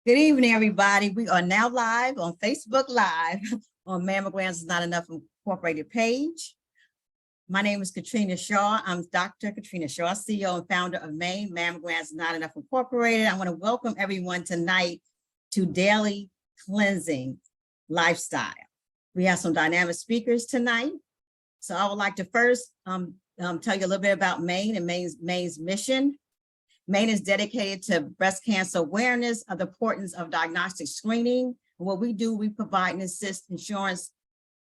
Good evening, everybody. We are now live on Facebook Live on Mammograms is Not Enough Incorporated page. My name is Katrina Shaw. I'm Dr. Katrina Shaw, CEO and founder of Maine Mammograms is Not Enough Incorporated. I want to welcome everyone tonight to Daily Cleansing Lifestyle. We have some dynamic speakers tonight. So I would like to first tell you a little bit about Maine and Maine's mission. Maine is dedicated to breast cancer awareness of the importance of diagnostic screening. And what we do, we provide and assist insurance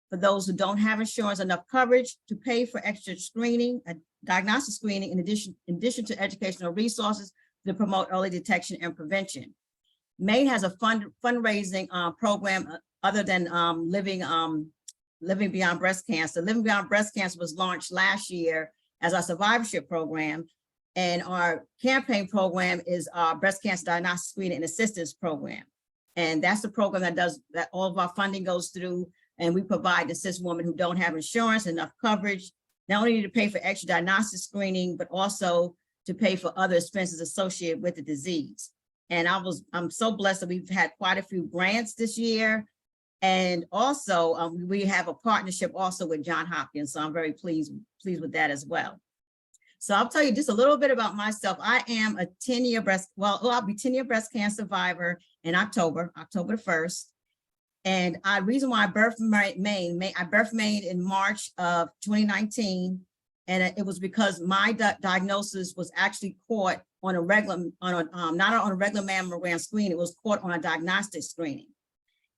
for those who don't have insurance, enough coverage to pay for extra screening, diagnostic screening, in addition to educational resources to promote early detection and prevention. Maine has a fundraising program other than Living Beyond Breast Cancer. Living Beyond Breast Cancer was launched last year as our survivorship program. And our campaign program is our breast cancer diagnostic screening and assistance program. And that's the program that all of our funding goes through. And we provide and assist women who don't have insurance, enough coverage, not only to pay for extra diagnostic screening, but also to pay for other expenses associated with the disease. And I'm so blessed that we've had quite a few grants this year. And also we have a partnership also with Johns Hopkins. So I'm very pleased with that as well. So I'll tell you just a little bit about myself. I am a 10-year I'll be 10-year breast cancer survivor in October the 1st. And the reason why I birthed Maine, I birthed Maine in March of 2019. And it was because my diagnosis was actually caught on a regular, not on a regular mammogram screen, it was caught on a diagnostic screening.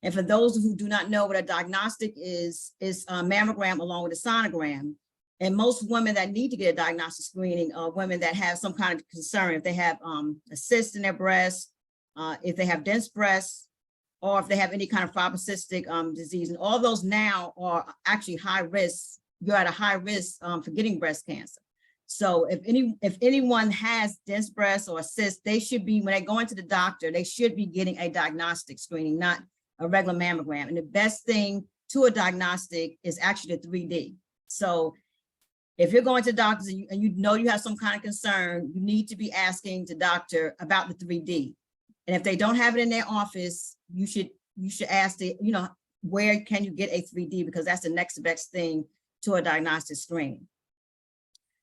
And for those who do not know what a diagnostic is a mammogram along with a sonogram. And most women that need to get a diagnostic screening are women that have some kind of concern. If they have a cyst in their breast, if they have dense breasts, or if they have any kind of fibrocystic disease. And all those now are actually high risk. You're at a high risk for getting breast cancer. So if anyone has dense breasts or a cyst, they should be, when they go into the doctor, they should be getting a diagnostic screening, not a regular mammogram. And the best thing to a diagnostic is actually the 3D. So if you're going to doctors and you know you have some kind of concern, you need to be asking the doctor about the 3D. And if they don't have it in their office, you should ask where can you get a 3D, because that's the next best thing to a diagnostic screening.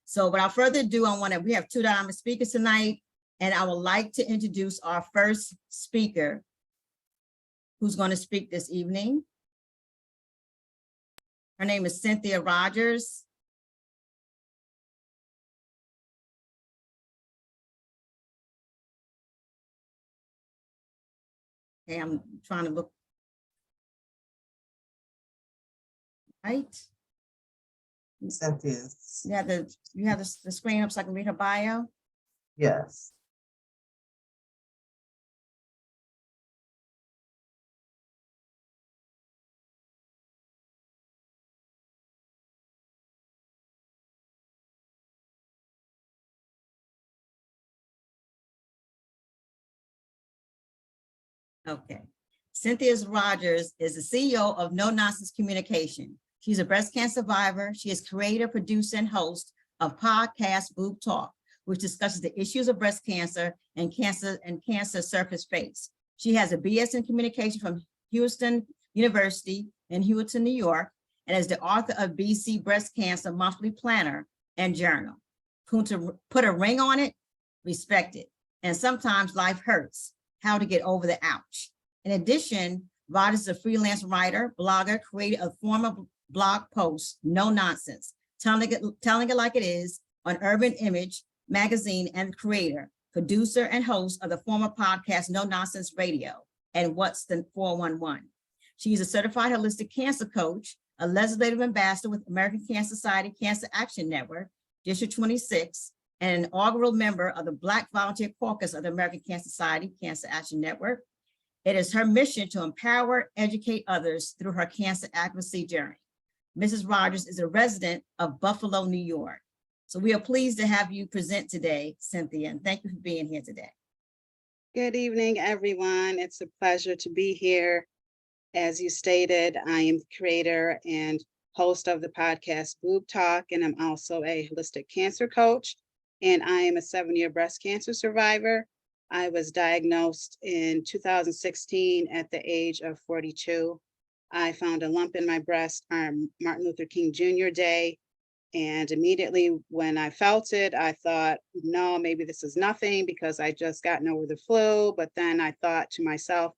So without further ado, we have two dynamic speakers tonight, and I would like to introduce our first speaker who's going to speak this evening. Her name is Cynthia Rogers. Okay, I'm trying to look right. Cynthia. You have the screen up so I can read her bio? Yes. Okay. Cynthia Rogers is the CEO of No Nonsense Communication. She's a breast cancer survivor. She is creator, producer, and host of podcast Boob Talk, which discusses the issues of breast cancer and cancer surface face. She has a BS in communication from Houston University in Houghton, New York, and is the author of BC Breast Cancer Monthly Planner and Journal. Put a ring on it, respect it. And sometimes life hurts. How to get over the ouch. In addition, Rogers is a freelance writer, blogger, creator of former blog posts, No Nonsense, telling it like it is, on Urban Image magazine, and creator, producer, and host of the former podcast No Nonsense Radio and What's the 411. She's a certified holistic cancer coach, a legislative ambassador with American Cancer Society Cancer Action Network, District 26, and an inaugural member of the Black Volunteer Caucus of the American Cancer Society Cancer Action Network. It is her mission to empower, educate others through her cancer advocacy journey. Mrs. Rogers is a resident of Buffalo, New York. So we are pleased to have you present today, Cynthia, and thank you for being here today. Good evening, everyone. It's a pleasure to be here. As you stated, I am the creator and host of the podcast Boob Talk, and I'm also a holistic cancer coach. And I am a 7-year breast cancer survivor. I was diagnosed in 2016 at the age of 42. I found a lump in my breast on Martin Luther King Jr. Day. And immediately when I felt it, I thought, no, maybe this is nothing because I just gotten over the flu. But then I thought to myself,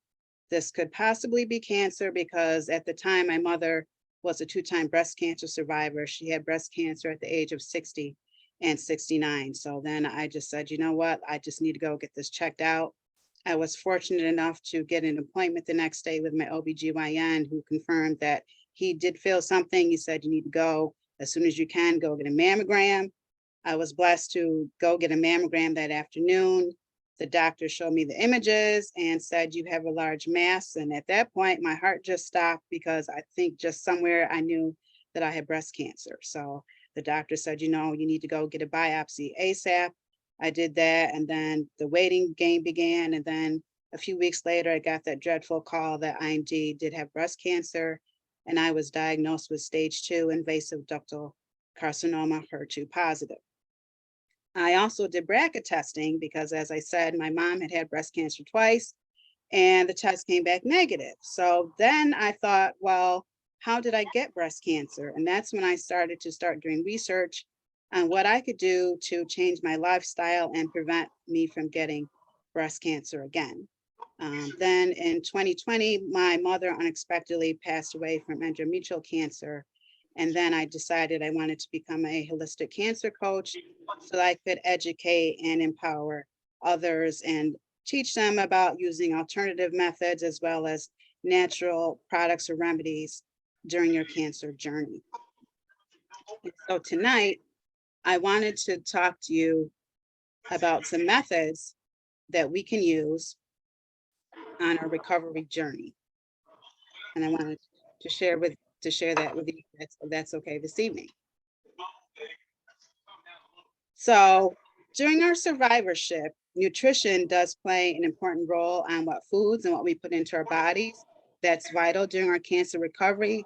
this could possibly be cancer because at the time my mother was a two-time breast cancer survivor. She had breast cancer at the age of 60 and 69. So then I just said, you know what? I just need to go get this checked out. I was fortunate enough to get an appointment the next day with my OBGYN who confirmed that he did feel something. He said, you need to go as soon as you can, go get a mammogram. I was blessed to go get a mammogram that afternoon. The doctor showed me the images and said, you have a large mass. And at that point, my heart just stopped because I think just somewhere I knew that I had breast cancer. So the doctor said, you know, you need to go get a biopsy ASAP. I did that. And then the waiting game began. And then a few weeks later, I got that dreadful call that I indeed did have breast cancer. And I was diagnosed with stage 2 invasive ductal carcinoma, HER2 positive. I also did BRCA testing because, as I said, my mom had had breast cancer twice and the test came back negative. So then I thought, well, how did I get breast cancer? And that's when I started doing research on what I could do to change my lifestyle and prevent me from getting breast cancer again. Then in 2020, my mother unexpectedly passed away from endometrial cancer. And then I decided I wanted to become a holistic cancer coach so that I could educate and empower others and teach them about using alternative methods as well as natural products or remedies during your cancer journey. And so tonight, I wanted to talk to you about some methods that we can use on our recovery journey. And I wanted to share that with you. That's okay this evening. So during our survivorship, nutrition does play an important role on what foods and what we put into our bodies. That's vital during our cancer recovery.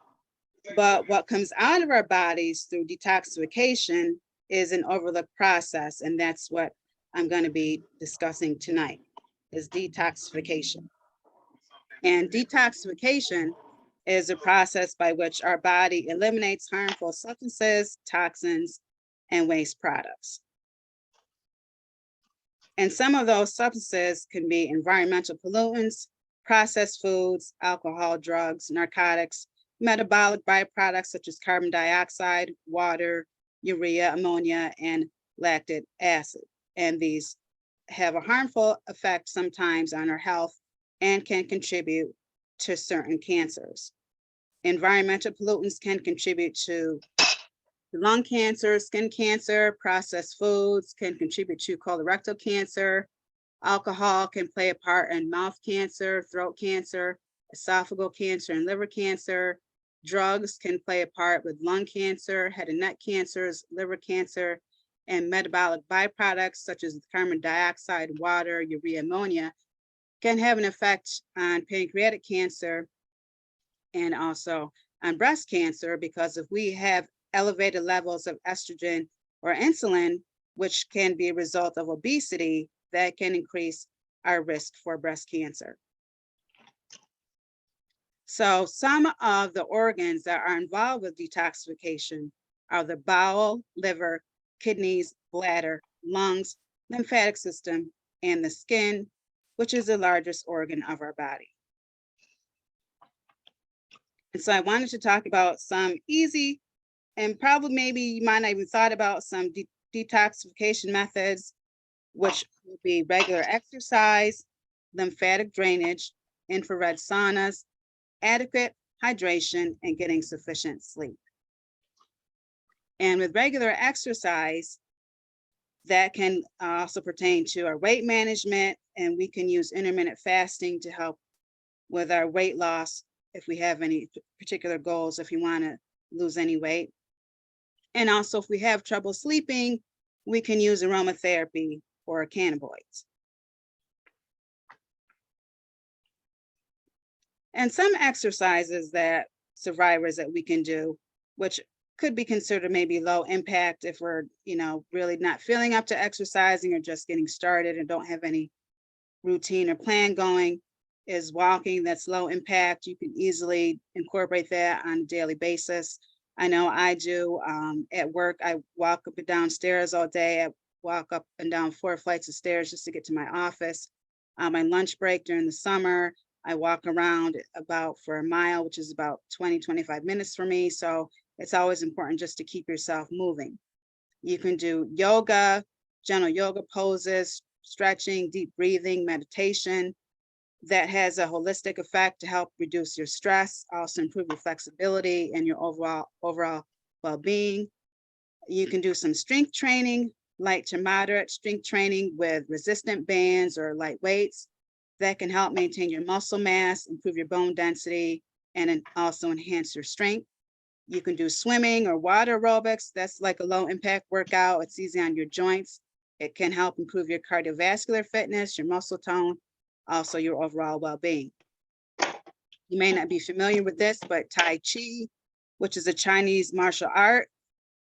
But what comes out of our bodies through detoxification is an overlooked process. And that's what I'm going to be discussing tonight, is detoxification. And detoxification is a process by which our body eliminates harmful substances, toxins, and waste products. And some of those substances can be environmental pollutants, processed foods, alcohol, drugs, narcotics, metabolic byproducts such as carbon dioxide, water, urea, ammonia, and lactic acid. And these have a harmful effect sometimes on our health and can contribute to certain cancers. Environmental pollutants can contribute to lung cancer, skin cancer, processed foods can contribute to colorectal cancer. Alcohol can play a part in mouth cancer, throat cancer, esophageal cancer, and liver cancer. Drugs can play a part with lung cancer, head and neck cancers, liver cancer, and metabolic byproducts such as carbon dioxide, water, urea, ammonia can have an effect on pancreatic cancer and also on breast cancer, because if we have elevated levels of estrogen or insulin, which can be a result of obesity, that can increase our risk for breast cancer. So some of the organs that are involved with detoxification are the bowel, liver, kidneys, bladder, lungs, lymphatic system, and the skin, which is the largest organ of our body. And so I wanted to talk about some easy, and probably maybe you might not even thought about some detoxification methods, which would be regular exercise, lymphatic drainage, infrared saunas, adequate hydration, and getting sufficient sleep. And with regular exercise, that can also pertain to our weight management, and we can use intermittent fasting to help with our weight loss if we have any particular goals, if you want to lose any weight. And also if we have trouble sleeping, we can use aromatherapy or cannabinoids. And some exercises that survivors that we can do, which could be considered maybe low impact if we're, really not feeling up to exercising or just getting started and don't have any routine or plan going is walking. That's low impact. You can easily incorporate that on a daily basis. I know I do. At work, I walk up and down stairs all day. I walk up and down 4 flights of stairs just to get to my office. On my lunch break during the summer, I walk around about for a mile, which is about 20, 25 minutes for me. So it's always important just to keep yourself moving. You can do yoga, gentle yoga poses, stretching, deep breathing, meditation. That has a holistic effect to help reduce your stress, also improve your flexibility and your overall well-being. You can do some strength training, light to moderate strength training with resistant bands or light weights. That can help maintain your muscle mass, improve your bone density, and also enhance your strength. You can do swimming or water aerobics. That's like a low impact workout. It's easy on your joints. It can help improve your cardiovascular fitness, your muscle tone, also your overall well-being. You may not be familiar with this, but Tai Chi, which is a Chinese martial art,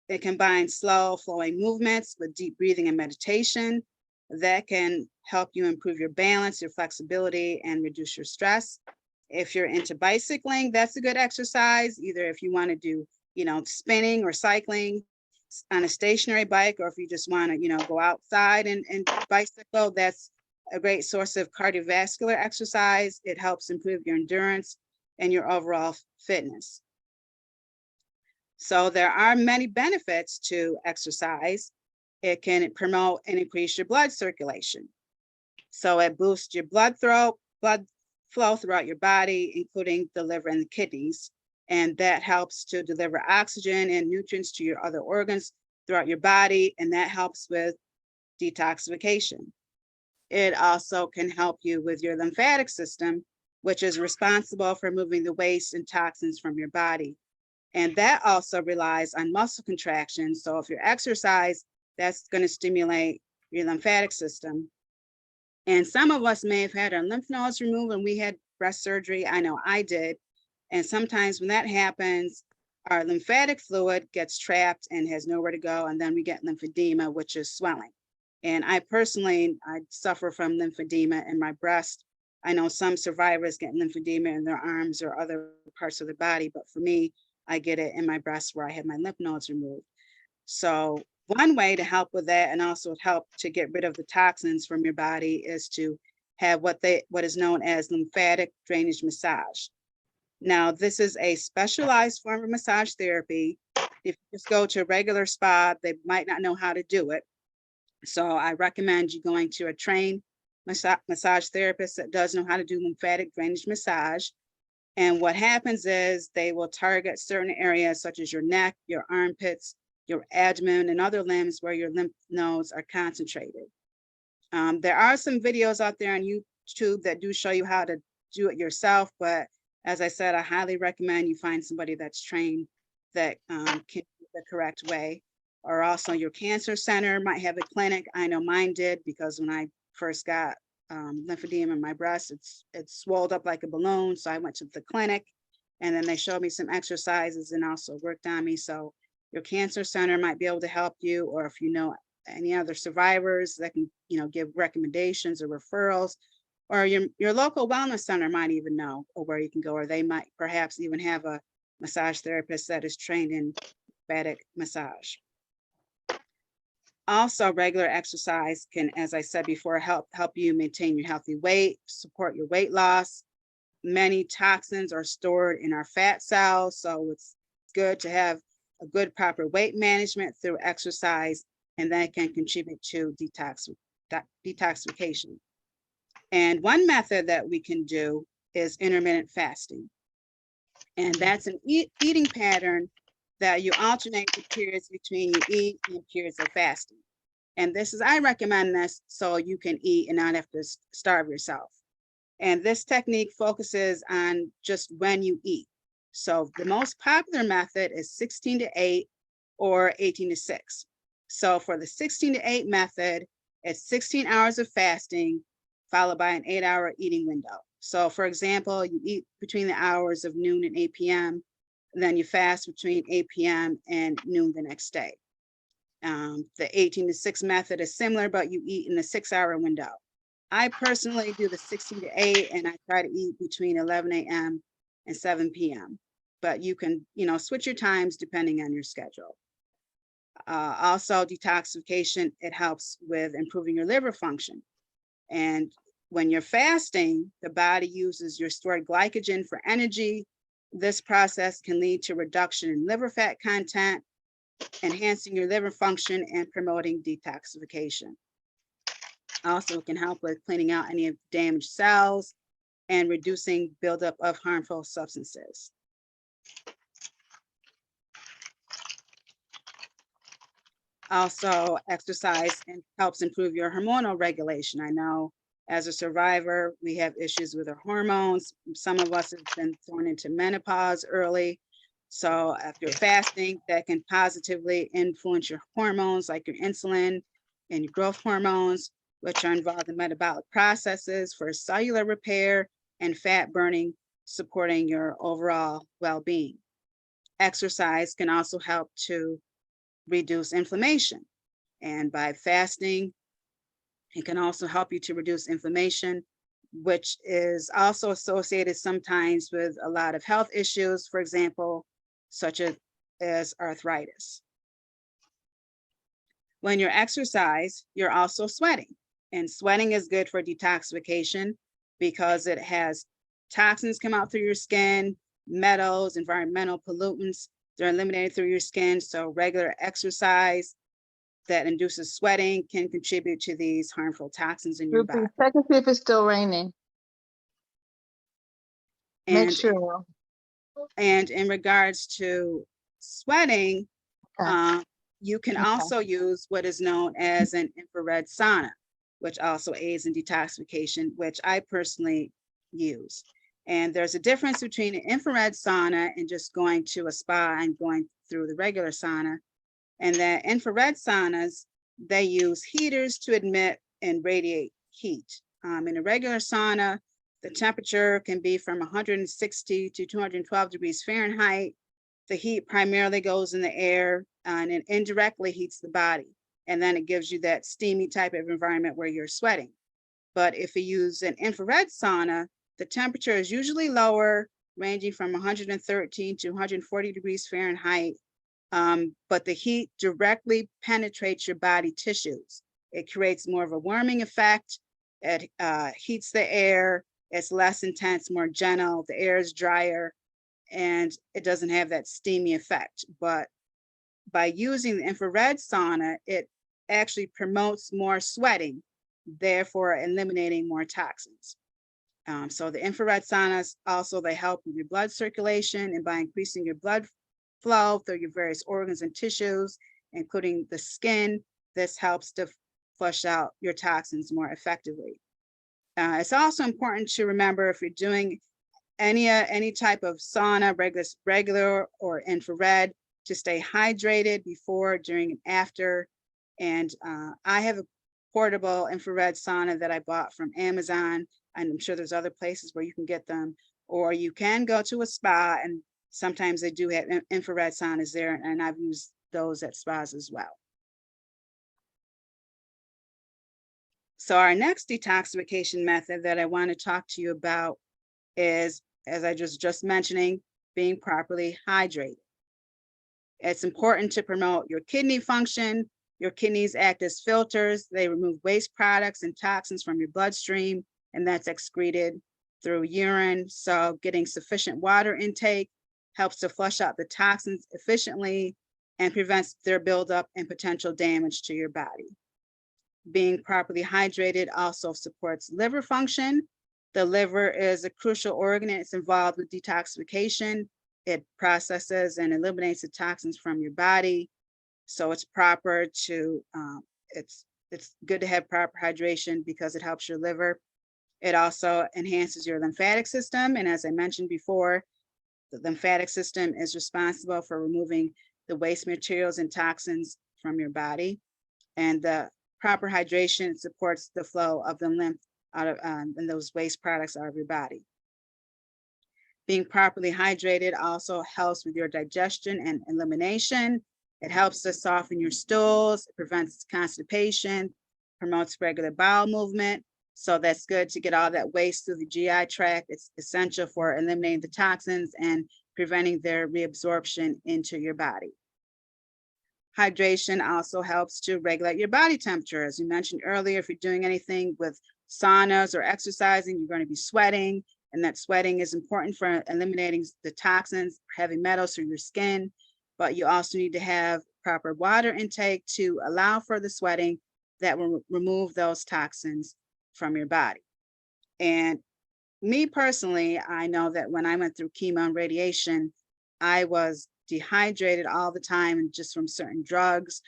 it combines slow flowing movements with deep breathing and meditation. That can help you improve your balance, your flexibility, and reduce your stress. If you're into bicycling, that's a good exercise, either if you want to do, spinning or cycling on a stationary bike, or if you just want to, go outside and bicycle, that's a great source of cardiovascular exercise. It helps improve your endurance and your overall fitness. So there are many benefits to exercise. It can promote and increase your blood circulation. So it boosts your blood flow throughout your body, including the liver and the kidneys. And that helps to deliver oxygen and nutrients to your other organs throughout your body. And that helps with detoxification. It also can help you with your lymphatic system, which is responsible for moving the waste and toxins from your body. And that also relies on muscle contraction. So if you exercise, that's going to stimulate your lymphatic system. And some of us may have had our lymph nodes removed when we had breast surgery. I know I did. And sometimes when that happens, our lymphatic fluid gets trapped and has nowhere to go. And then we get lymphedema, which is swelling. And I suffer from lymphedema in my breast. I know some survivors get lymphedema in their arms or other parts of the body, but for me, I get it in my breast where I had my lymph nodes removed. So one way to help with that, and also help to get rid of the toxins from your body, is to have what is known as lymphatic drainage massage. Now, this is a specialized form of massage therapy. If you just go to a regular spa, they might not know how to do it. So I recommend you going to a trained massage therapist that does know how to do lymphatic drainage massage. And what happens is they will target certain areas such as your neck, your armpits, your abdomen, and other limbs where your lymph nodes are concentrated. There are some videos out there on YouTube that do show you how to do it yourself, but as I said, I highly recommend you find somebody that's trained that can do it the correct way. Or also your cancer center might have a clinic. I know mine did, because when I first got lymphedema in my breast, it swelled up like a balloon. So I went to the clinic, and then they showed me some exercises and also worked on me. So your cancer center might be able to help you, or if you know any other survivors that can, give recommendations or referrals, or your local wellness center might even know or where you can go, or they might perhaps even have a massage therapist that is trained in lymphatic massage. Also, regular exercise can, as I said before, help you maintain your healthy weight, support your weight loss. Many toxins are stored in our fat cells, so it's good to have a good proper weight management through exercise, and that can contribute to detoxification. And one method that we can do is intermittent fasting. And that's an eating pattern that you alternate the periods between you eat and periods of fasting. And I recommend this so you can eat and not have to starve yourself. And this technique focuses on just when you eat. So the most popular method is 16 to 8 or 18 to 6. So for the 16 to 8 method, it's 16 hours of fasting followed by an 8-hour eating window. So for example, you eat between the hours of noon and 8 p.m. Then you fast between 8 p.m. and noon the next day. The 18 to 6 method is similar, but you eat in a 6-hour window. I personally do the 16 to 8, and I try to eat between 11 a.m. and 7 p.m. But you can, switch your times depending on your schedule. Also, detoxification, it helps with improving your liver function. And when you're fasting, the body uses your stored glycogen for energy. This process can lead to reduction in liver fat content, enhancing your liver function and promoting detoxification. Also, it can help with cleaning out any damaged cells and reducing buildup of harmful substances. Also, exercise helps improve your hormonal regulation. I know as a survivor, we have issues with our hormones. Some of us have been thrown into menopause early. So if you're fasting, that can positively influence your hormones like your insulin and your growth hormones, which are involved in metabolic processes for cellular repair and fat burning, supporting your overall well-being. Exercise can also help to reduce inflammation. And by fasting, it can also help you to reduce inflammation, which is also associated sometimes with a lot of health issues, for example, such as arthritis. When you exercise, you're also sweating. And sweating is good for detoxification because it has toxins come out through your skin, metals, environmental pollutants, they're eliminated through your skin. So regular exercise that induces sweating can contribute to these harmful toxins in your body. Check and see if it's still raining. Make And, sure. and in regards to sweating, Okay. you can also use what is known as an infrared sauna, which also aids in detoxification, which I personally use. And there's a difference between an infrared sauna and just going to a spa and going through the regular sauna. And that infrared saunas, they use heaters to emit and radiate heat. In a regular sauna, the temperature can be from 160 to 212 degrees Fahrenheit. The heat primarily goes in the air and it indirectly heats the body. And then it gives you that steamy type of environment where you're sweating. But if you use an infrared sauna, the temperature is usually lower, ranging from 113 to 140 degrees Fahrenheit. But the heat directly penetrates your body tissues. It creates more of a warming effect. It heats the air. It's less intense, more gentle. The air is drier and it doesn't have that steamy effect. But by using the infrared sauna, it actually promotes more sweating, therefore eliminating more toxins. So the infrared saunas also, they help with your blood circulation, and by increasing your blood flow through your various organs and tissues, including the skin, this helps to flush out your toxins more effectively. It's also important to remember if you're doing any type of sauna, regular or infrared, to stay hydrated before, during, and after. And I have a portable infrared sauna that I bought from Amazon. And I'm sure there's other places where you can get them, or you can go to a spa, and sometimes they do have infrared saunas there, and I've used those at spas as well. So our next detoxification method that I want to talk to you about is, as I just mentioning, being properly hydrated. It's important to promote your kidney function. Your kidneys act as filters. They remove waste products and toxins from your bloodstream, and that's excreted through urine. So getting sufficient water intake helps to flush out the toxins efficiently and prevents their buildup and potential damage to your body. Being properly hydrated also supports liver function. The liver is a crucial organ, and it's involved with detoxification. It processes and eliminates the toxins from your body. So it's proper to, it's good to have proper hydration because it helps your liver. It also enhances your lymphatic system. And as I mentioned before, the lymphatic system is responsible for removing the waste materials and toxins from your body. And the proper hydration supports the flow of the lymph out of and those waste products out of your body. Being properly hydrated also helps with your digestion and elimination. It helps to soften your stools, it prevents constipation, promotes regular bowel movement. So that's good to get all that waste through the GI tract. It's essential for eliminating the toxins and preventing their reabsorption into your body. Hydration also helps to regulate your body temperature. As you mentioned earlier, if you're doing anything with saunas or exercising, you're going to be sweating, and that sweating is important for eliminating the toxins, heavy metals through your skin. But you also need to have proper water intake to allow for the sweating that will remove those toxins from your body. And me personally, I know that when I went through chemo and radiation, I was dehydrated all the time, and just from certain drugs.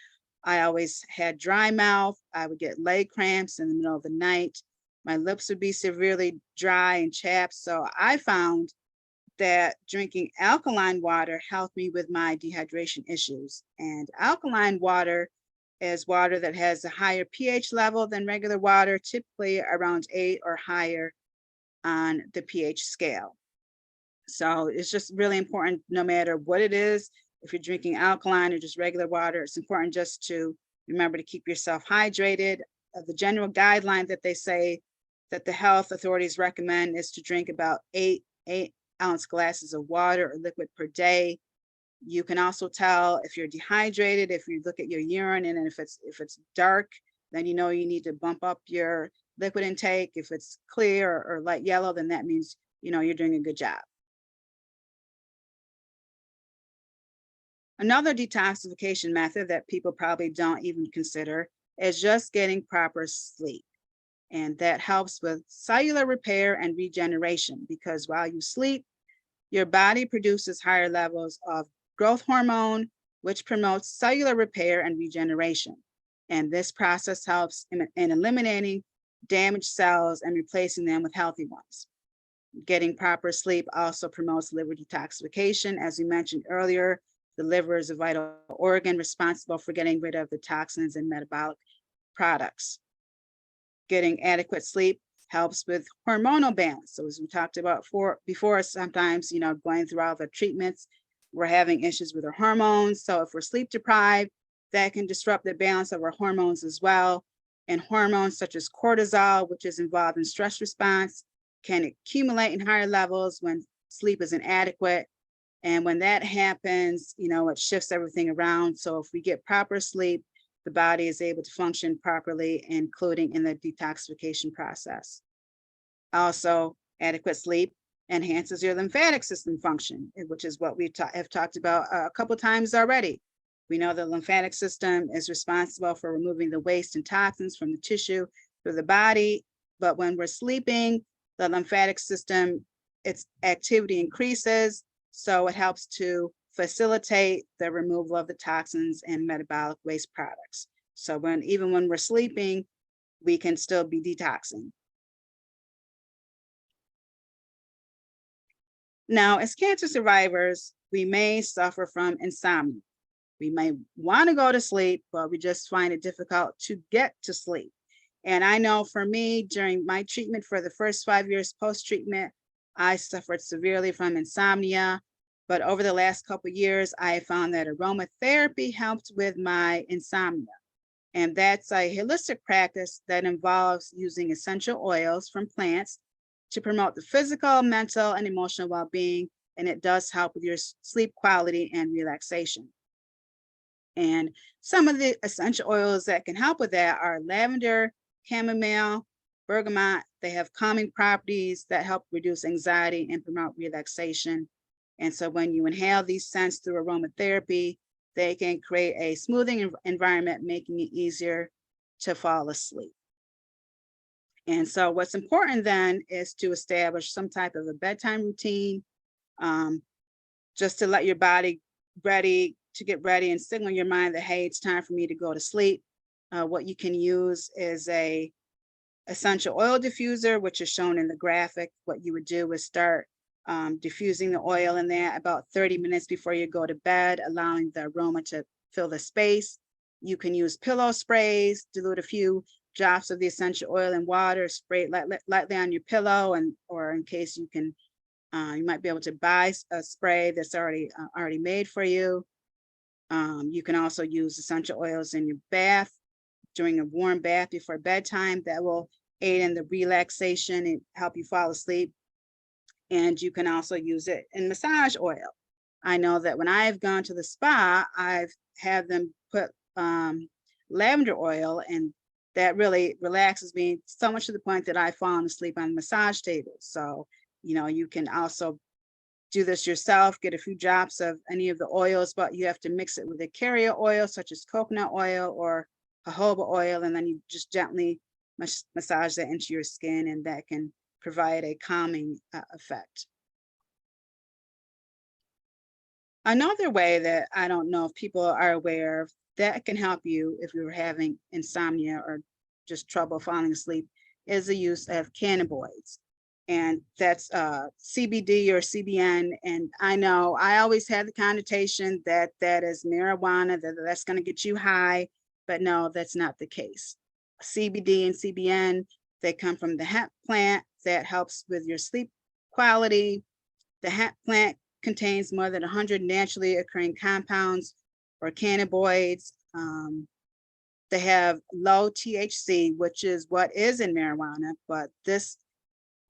I always had dry mouth. I would get leg cramps in the middle of the night. My lips would be severely dry and chapped. So I found that drinking alkaline water helped me with my dehydration issues. And alkaline water is water that has a higher pH level than regular water, typically around 8 or higher on the pH scale. So it's just really important, no matter what it is, if you're drinking alkaline or just regular water, it's important just to remember to keep yourself hydrated. The general guideline that they say that the health authorities recommend is to drink about 8-ounce glasses of water or liquid per day. You can also tell if you're dehydrated if you look at your urine, and if it's dark, then you know you need to bump up your liquid intake. If it's clear or light yellow, then that means you know you're doing a good job. Another detoxification method that people probably don't even consider is just getting proper sleep. And that helps with cellular repair and regeneration, because while you sleep, your body produces higher levels of growth hormone, which promotes cellular repair and regeneration. And this process helps in eliminating damaged cells and replacing them with healthy ones. Getting proper sleep also promotes liver detoxification. As we mentioned earlier, the liver is a vital organ responsible for getting rid of the toxins and metabolic products. Getting adequate sleep helps with hormonal balance. So as we talked about before, sometimes, you know, going through all the treatments, we're having issues with our hormones. So if we're sleep deprived, that can disrupt the balance of our hormones as well. And hormones such as cortisol, which is involved in stress response, can accumulate in higher levels when sleep is inadequate. And when that happens, you know, it shifts everything around. So if we get proper sleep, the body is able to function properly, including in the detoxification process. Also, adequate sleep enhances your lymphatic system function, which is what we have talked about a couple times already. We know the lymphatic system is responsible for removing the waste and toxins from the tissue through the body. But when we're sleeping, the lymphatic system, its activity increases. So it helps to facilitate the removal of the toxins and metabolic waste products. So even when we're sleeping, we can still be detoxing. Now, as cancer survivors, we may suffer from insomnia. We may want to go to sleep, but we just find it difficult to get to sleep. And I know for me, during my treatment for the first 5 years post-treatment, I suffered severely from insomnia. But over the last couple of years, I found that aromatherapy helped with my insomnia. And that's a holistic practice that involves using essential oils from plants to promote the physical, mental, and emotional well-being. And it does help with your sleep quality and relaxation. And some of the essential oils that can help with that are lavender, chamomile, bergamot. They have calming properties that help reduce anxiety and promote relaxation. And so when you inhale these scents through aromatherapy, they can create a smoothing environment, making it easier to fall asleep. And so what's important then is to establish some type of a bedtime routine, just to let your body get ready and signal your mind that, hey, it's time for me to go to sleep. What you can use is a essential oil diffuser, which is shown in the graphic. What you would do is start diffusing the oil in there about 30 minutes before you go to bed, allowing the aroma to fill the space. You can use pillow sprays, dilute a few drops of the essential oil in water, spray it lightly on your pillow, or in case you can, you might be able to buy a spray that's already made for you. You can also use essential oils in your bath during a warm bath before bedtime. That will aid in the relaxation and help you fall asleep. And you can also use it in massage oil. I know that when I've gone to the spa, I've had them put lavender oil, and that really relaxes me so much to the point that I've fallen asleep on the massage table. So, you can also do this yourself, get a few drops of any of the oils, but you have to mix it with a carrier oil, such as coconut oil or jojoba oil, and then you just gently massage that into your skin, and that can provide a calming effect. Another way that I don't know if people are aware of that can help you if you're having insomnia or just trouble falling asleep is the use of cannabinoids. And that's CBD or CBN. And I know I always had the connotation that that is marijuana, that's going to get you high, but no, that's not the case. CBD and CBN, they come from the hemp plant that helps with your sleep quality. The hemp plant contains more than 100 naturally occurring compounds or cannabinoids. They have low THC, which is what is in marijuana, but this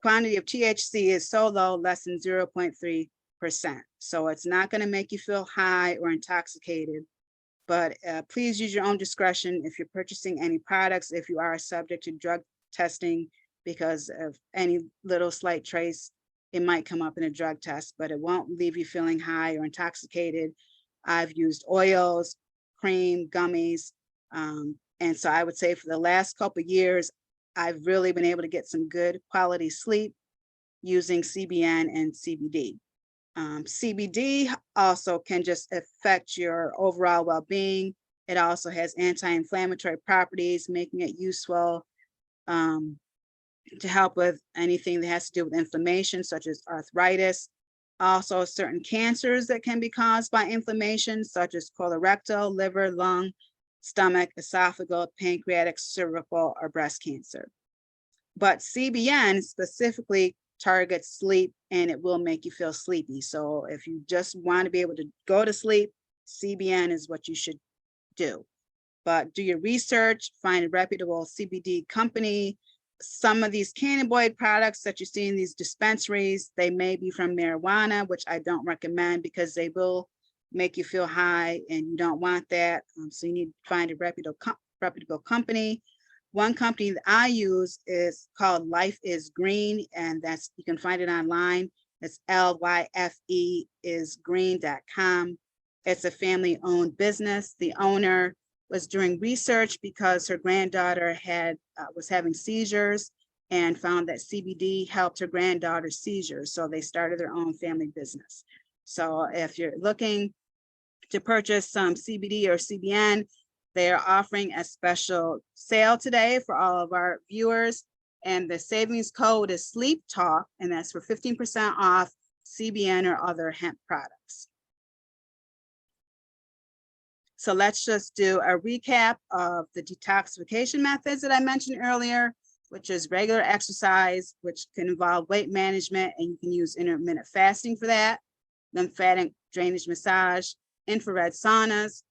quantity of THC is so low, less than 0.3%. So it's not going to make you feel high or intoxicated, but please use your own discretion if you're purchasing any products, if you are subject to drug testing, because of any little slight trace, it might come up in a drug test, but it won't leave you feeling high or intoxicated. I've used oils, cream, gummies. And so I would say for the last couple of years, I've really been able to get some good quality sleep using CBN and CBD. CBD also can just affect your overall well-being. It also has anti-inflammatory properties, making it useful to help with anything that has to do with inflammation, such as arthritis. Also, certain cancers that can be caused by inflammation, such as colorectal, liver, lung, stomach, esophageal, pancreatic, cervical, or breast cancer. But CBN specifically targets sleep, and it will make you feel sleepy. So if you just want to be able to go to sleep, CBN is what you should do. But do your research, find a reputable CBD company. Some of these cannabinoid products that you see in these dispensaries, they may be from marijuana, which I don't recommend because they will make you feel high, and you don't want that. So you need to find a reputable company. One company that I use is called Life is Green, and that's, you can find it online. It's LYFE is green.com. It's a family-owned business. The owner was doing research because her granddaughter was having seizures, and found that CBD helped her granddaughter's seizures. So they started their own family business. So if you're looking to purchase some CBD or CBN, they are offering a special sale today for all of our viewers. And the savings code is Sleep Talk, and that's for 15% off CBN or other hemp products. So let's just do a recap of the detoxification methods that I mentioned earlier, which is regular exercise, which can involve weight management, and you can use intermittent fasting for that, lymphatic drainage massage, infrared saunas,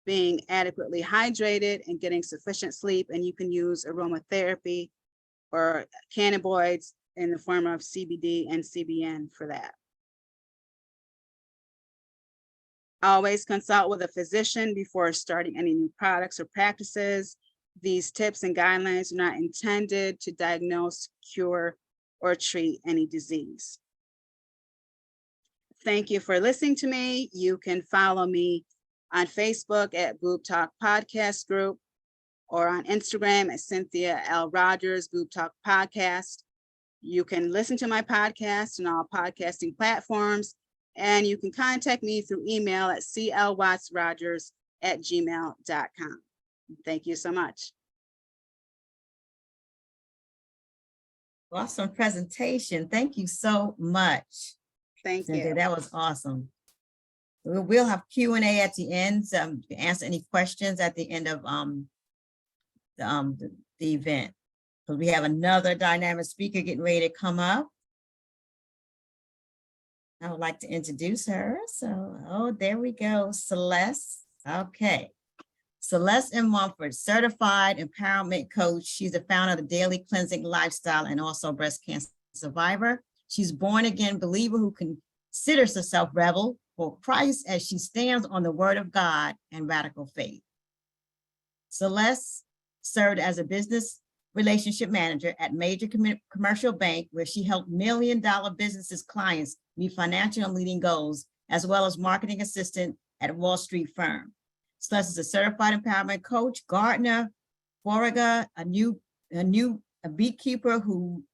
being adequately hydrated and getting sufficient sleep, and you can use aromatherapy or cannabinoids in the form of CBD and CBN for that. Always consult with a physician before starting any new products or practices. These tips and guidelines are not intended to diagnose, cure, or treat any disease. Thank you for listening to me. You can follow me on Facebook at Boob Talk Podcast Group, or on Instagram at Cynthia L. Rogers Boob Talk Podcast. You can listen to my podcast on all podcasting platforms, and you can contact me through email at clwattsrogers@gmail.com. Thank you so much. Awesome presentation. Thank you so much. Thank Cynthia, you. that was awesome. We'll have Q&A at the end, to answer any questions at the end of the event. So we have another dynamic speaker getting ready to come up. I would like to introduce her. So, oh, there we go, Celeste. Okay. Celeste M. Mumford, certified empowerment coach. She's the founder of the Daily Cleansing Lifestyle and also breast cancer survivor. She's born again believer who considers herself rebel for Christ as she stands on the word of God and radical faith. Celeste served as a business relationship manager at major commercial bank where she helped million-dollar businesses clients meet financial and leading goals, as well as marketing assistant at a Wall Street firm. Celeste is a certified empowerment coach, gardener, forager, a beekeeper who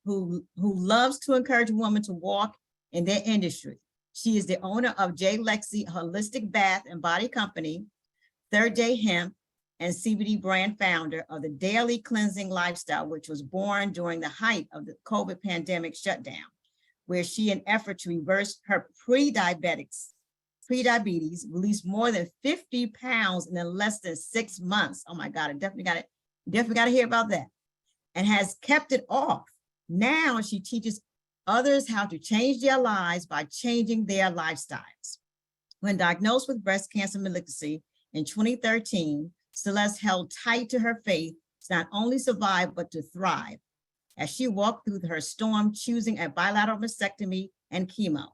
loves to encourage women to walk in their industry. She is the owner of J. Lexi Holistic Bath and Body Company, Third Day Hemp, and CBD brand founder of the Daily Cleansing Lifestyle, which was born during the height of the COVID pandemic shutdown, where she, in effort to reverse her prediabetes, released more than 50 pounds in less than 6 months. Oh my God, I definitely got to hear about that. And has kept it off. Now she teaches others how to change their lives by changing their lifestyles. When diagnosed with breast cancer malignancy in 2013, Celeste held tight to her faith to not only survive, but to thrive as she walked through her storm, choosing a bilateral mastectomy and chemo.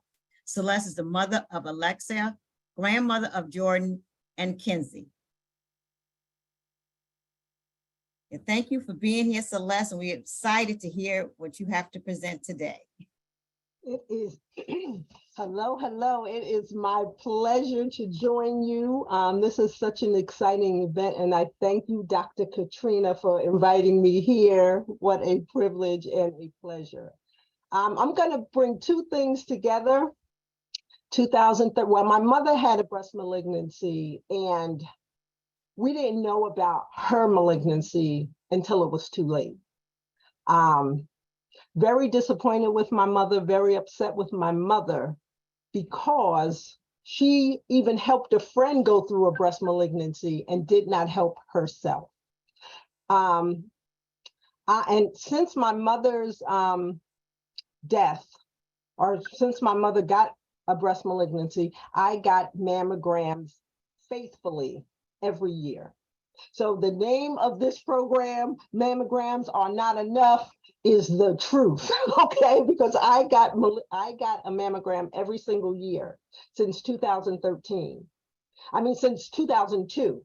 Celeste is the mother of Alexia, grandmother of Jordan and Kinsey. And thank you for being here, Celeste, and we're excited to hear what you have to present today. It is, hello. It is my pleasure to join you. This is such an exciting event, and I thank you, Dr. Katrina, for inviting me here. What a privilege and a pleasure. I'm going to bring two things together. 2003, well, my mother had a breast malignancy, and we didn't know about her malignancy until it was too late. Very disappointed with my mother, very upset with my mother, because she even helped a friend go through a breast malignancy and did not help herself. And since my mother's death, or since my mother got a breast malignancy, I got mammograms faithfully every year. So the name of this program, Mammograms Are Not Enough, is the truth, okay? Because I got a mammogram every single year since 2013. Since 2002.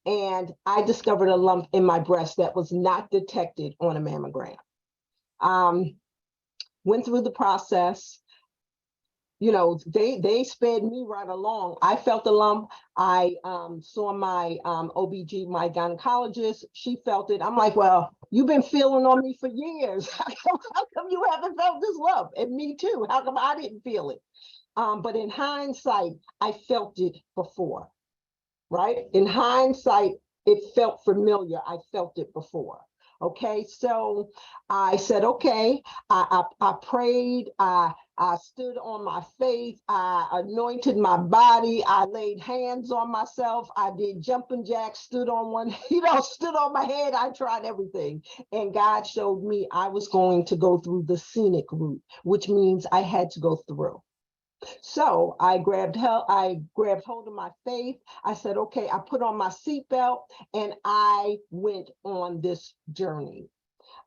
And I discovered a lump in my breast that was not detected on a mammogram. Went through the process. You know, they sped me right along. I felt the lump. I saw my OBG, my gynecologist. She felt it. I'm like, well, you've been feeling on me for years. How come you haven't felt this lump? And me too. How come I didn't feel it? But in hindsight, I felt it before, right? In hindsight, it felt familiar. I felt it before. Okay, so I said, okay, I prayed, I stood on my faith, I anointed my body, I laid hands on myself, I did jumping jacks, stood on one, stood on my head, I tried everything. And God showed me I was going to go through the scenic route, which means I had to go through. So I grabbed hold of my faith. I said, okay, I put on my seatbelt and I went on this journey.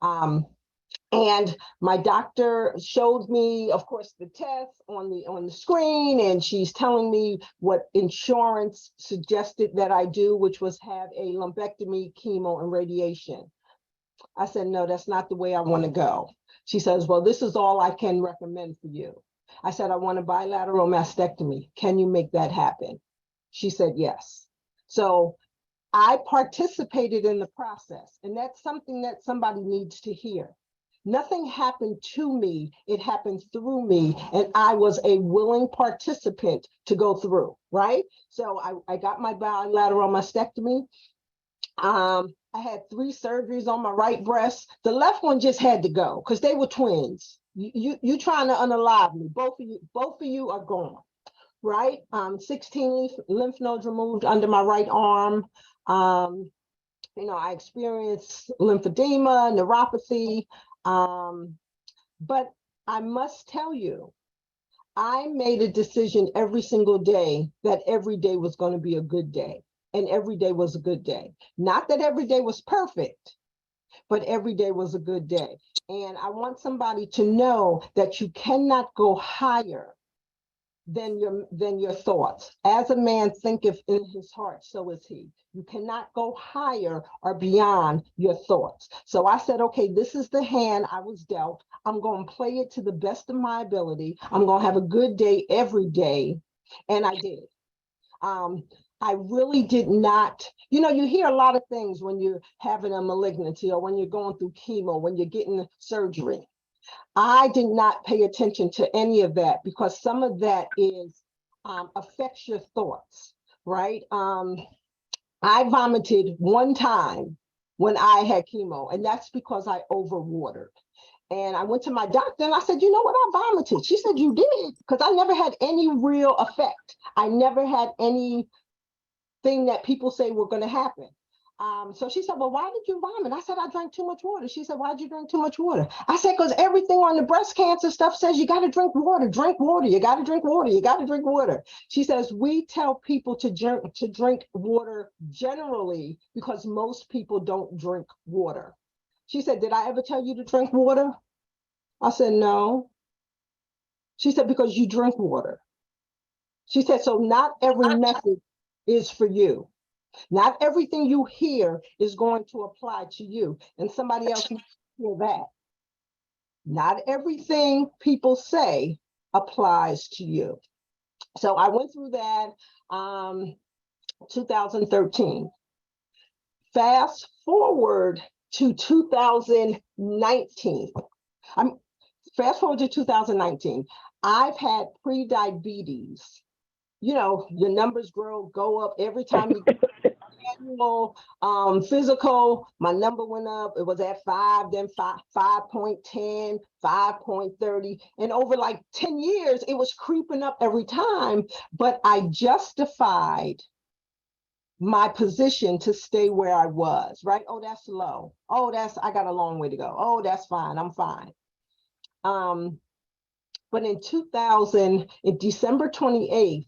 And my doctor showed me, of course, the test on the screen, and she's telling me what insurance suggested that I do, which was have a lumpectomy, chemo, and radiation. I said, no, that's not the way I want to go. She says, well, this is all I can recommend for you. I said, I want a bilateral mastectomy. Can you make that happen? She said, yes. So I participated in the process, and that's something that somebody needs to hear. Nothing happened to me, it happened through me, and I was a willing participant to go through, right? So I got my bilateral mastectomy. I had 3 surgeries on my right breast. The left one just had to go because they were twins. You trying to unalive me. Both of you are gone, right? 16 lymph nodes removed under my right arm. I experienced lymphedema, neuropathy. But I must tell you, I made a decision every single day that every day was going to be a good day. and every day was a good day. Not that every day was perfect, but every day was a good day. And I want somebody to know that you cannot go higher than your thoughts. As a man thinketh in his heart, so is he. You cannot go higher or beyond your thoughts. So I said, okay, this is the hand I was dealt. I'm going to play it to the best of my ability. I'm going to have a good day every day. And I did. I really did not, you hear a lot of things when you're having a malignancy or when you're going through chemo, when you're getting surgery. I did not pay attention to any of that because some of that affects your thoughts, right? I vomited one time when I had chemo, and that's because I overwatered. And I went to my doctor and I said, you know what, I vomited. She said, you did? Because I never had any real effect. I never had anything that people say were going to happen. So she said, well, why did you vomit? I said, I drank too much water. She said, why'd you drink too much water? I said, because everything on the breast cancer stuff says you got to drink water, you got to drink water, you got to drink water. She says, we tell people to drink water generally because most people don't drink water. She said, did I ever tell you to drink water? I said, no. She said, because you drink water. She said, so not every method is for you. Not everything you hear is going to apply to you, and somebody else needs to hear that. Not everything people say applies to you. So I went through that 2013. Fast forward to 2019. Fast forward to 2019. I've had pre-diabetes. Your numbers go up every time you annual physical. My number went up. It was at 5, then 5.10, 5.30, and over like 10 years, it was creeping up every time. But I justified my position to stay where I was. Right? Oh, that's low. Oh, I got a long way to go. Oh, that's fine. I'm fine. But in December 28th.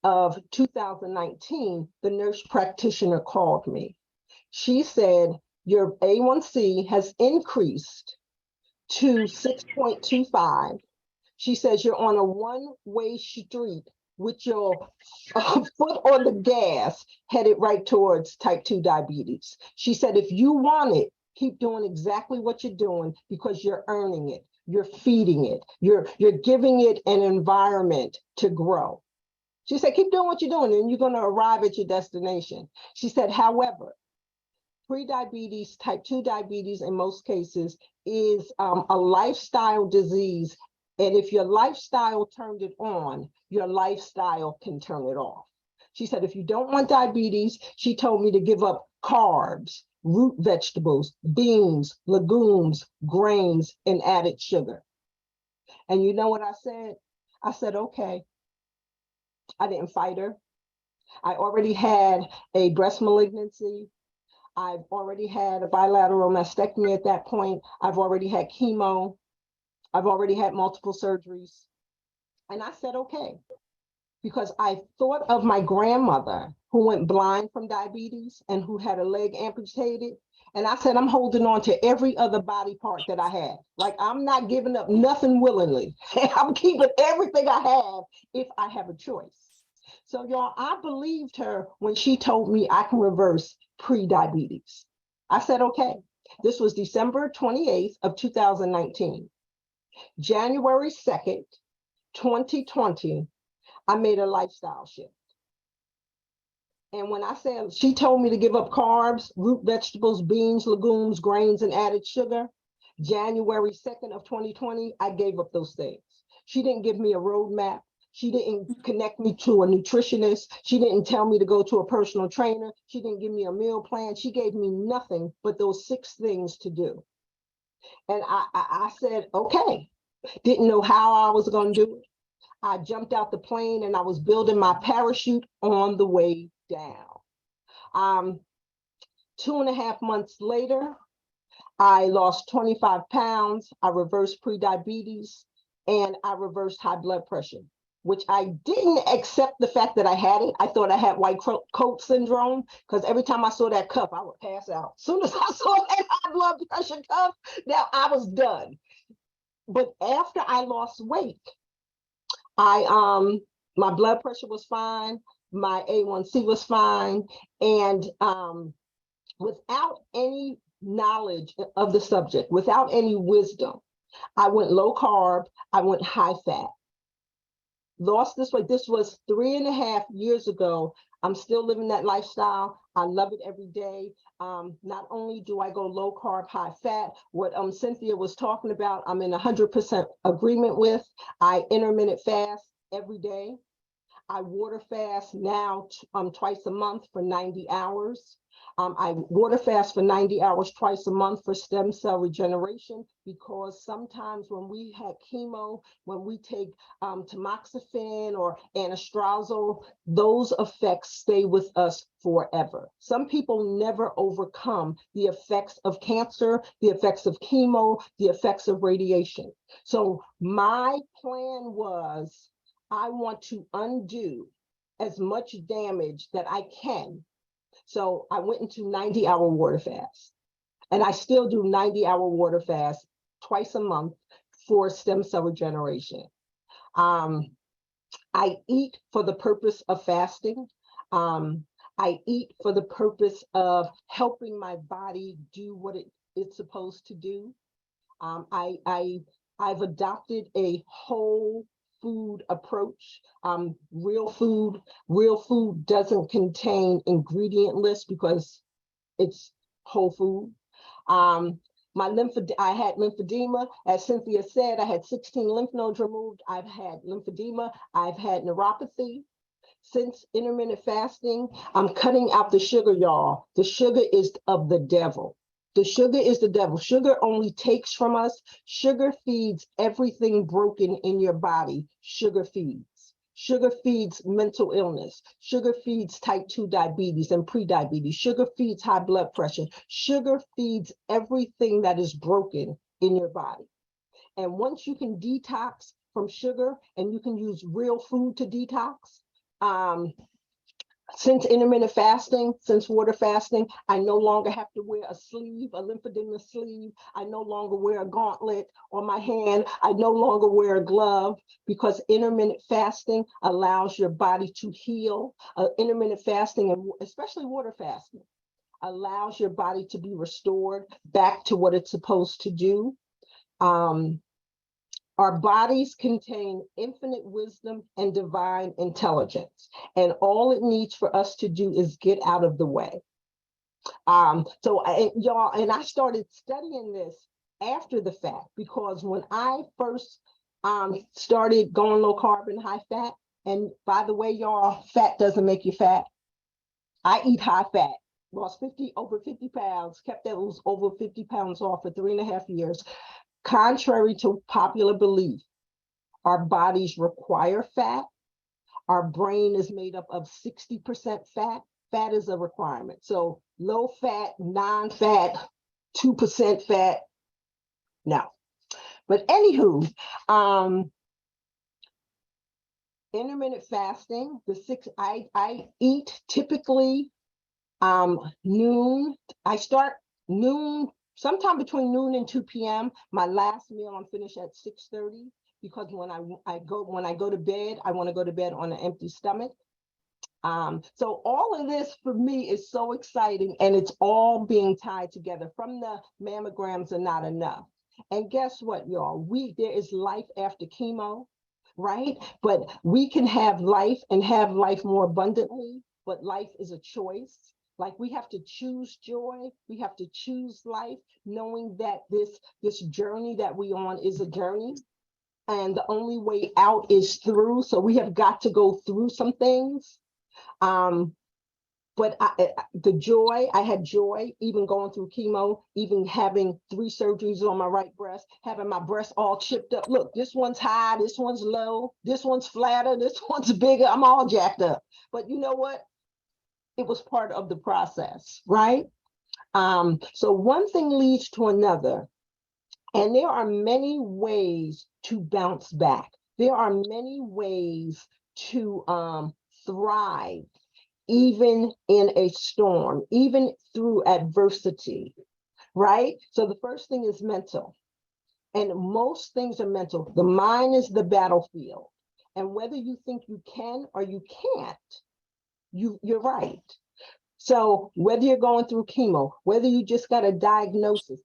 Of 2019, the nurse practitioner called me. She said, your A1C has increased to 6.25. She says, you're on a one-way street with your foot on the gas, headed right towards type 2 diabetes. She said, if you want it, keep doing exactly what you're doing because you're earning it. You're feeding it. You're giving it an environment to grow. She said, keep doing what you're doing and you're going to arrive at your destination. She said, however, prediabetes, type 2 diabetes in most cases is a lifestyle disease. And if your lifestyle turned it on, your lifestyle can turn it off. She said, if you don't want diabetes, she told me to give up carbs, root vegetables, beans, legumes, grains, and added sugar. And you know what I said? I said, okay. I didn't fight her. I already had a breast malignancy. I've already had a bilateral mastectomy at that point. I've already had chemo. I've already had multiple surgeries. And I said, okay, because I thought of my grandmother who went blind from diabetes and who had a leg amputated. And I said, I'm holding on to every other body part that I have. Like, I'm not giving up nothing willingly. I'm keeping everything I have if I have a choice. So y'all, I believed her when she told me I can reverse pre-diabetes. I said, okay. This was December 28th of 2019. January 2nd, 2020, I made a lifestyle shift. And when I said, she told me to give up carbs, root vegetables, beans, legumes, grains, and added sugar, January 2nd of 2020, I gave up those things. She didn't give me a roadmap. She didn't connect me to a nutritionist. She didn't tell me to go to a personal trainer. She didn't give me a meal plan. She gave me nothing but those 6 things to do. And I said, okay. Didn't know how I was going to do it. I jumped out the plane and I was building my parachute on the way down. 2.5 months later, I lost 25 pounds. I reversed prediabetes and I reversed high blood pressure. which I didn't accept the fact that I had it. I thought I had white coat syndrome because every time I saw that cuff, I would pass out. As soon as I saw that high blood pressure cuff, now I was done. But after I lost weight, my blood pressure was fine, my A1C was fine, and without any knowledge of the subject, without any wisdom, I went low carb, I went high fat. Lost this weight. This was 3.5 years ago. I'm still living that lifestyle. I love it every day. Not only do I go low carb, high fat, what Cynthia was talking about, I'm in 100% agreement with. I intermittent fast every day. I water fast now twice a month for 90 hours. I water fast for 90 hours twice a month for stem cell regeneration, because sometimes when we had chemo, when we take tamoxifen or anastrozole, those effects stay with us forever. Some people never overcome the effects of cancer, the effects of chemo, the effects of radiation. So my plan was, I want to undo as much damage that I can. So I went into 90-hour water fast, and I still do 90-hour water fast twice a month for stem cell regeneration. I eat for the purpose of fasting. I eat for the purpose of helping my body do what it's supposed to do. I've adopted a whole food approach. Real food doesn't contain ingredient lists because it's whole food. I had lymphedema. As Cynthia said, I had 16 lymph nodes removed. I've had lymphedema. I've had neuropathy. Since intermittent fasting, I'm cutting out the sugar, y'all. The sugar is of the devil. The sugar is the devil. Sugar only takes from us. Sugar feeds everything broken in your body. Sugar feeds. Sugar feeds mental illness. Sugar feeds type 2 diabetes and prediabetes. Sugar feeds high blood pressure. Sugar feeds everything that is broken in your body. And once you can detox from sugar and you can use real food to detox, since intermittent fasting, since water fasting, I no longer have to wear a sleeve, a lymphedema sleeve. I no longer wear a gauntlet on my hand. I no longer wear a glove, because intermittent fasting allows your body to heal. Intermittent fasting, and especially water fasting, allows your body to be restored back to what it's supposed to do. Our bodies contain infinite wisdom and divine intelligence, and all it needs for us to do is get out of the way. Y'all, and I started studying this after the fact, because when I first started going low carb and high fat, and by the way, y'all, fat doesn't make you fat. I eat high fat, lost over 50 pounds, kept those over 50 pounds off for 3.5 years. Contrary to popular belief, our bodies require fat. Our brain is made up of 60% fat. Fat is a requirement. So low fat, non-fat, 2% fat, no. But anywho, intermittent fasting, I eat typically noon. I start noon, sometime between noon and 2 p.m. My last meal, I'm finished at 6:30, because when I go to bed, I want to go to bed on an empty stomach. So all of this for me is so exciting, and it's all being tied together. From the mammograms are not enough. And guess what, y'all? There is life after chemo, right? But we can have life and have life more abundantly, but life is a choice. Like, we have to choose joy. We have to choose life, knowing that this journey that we on is a journey, and the only way out is through. So we have got to go through some things. But I had joy, even going through chemo, even having 3 surgeries on my right breast, having my breast all chipped up. Look, this one's high, this one's low, this one's flatter, this one's bigger. I'm all jacked up. But you know what? It was part of the process, right? So one thing leads to another, and there are many ways to bounce back. There are many ways to thrive, even in a storm, even through adversity, right? So the first thing is mental. And most things are mental. The mind is the battlefield. And whether you think you can or you can't, you're right. So whether you're going through chemo, whether you just got a diagnosis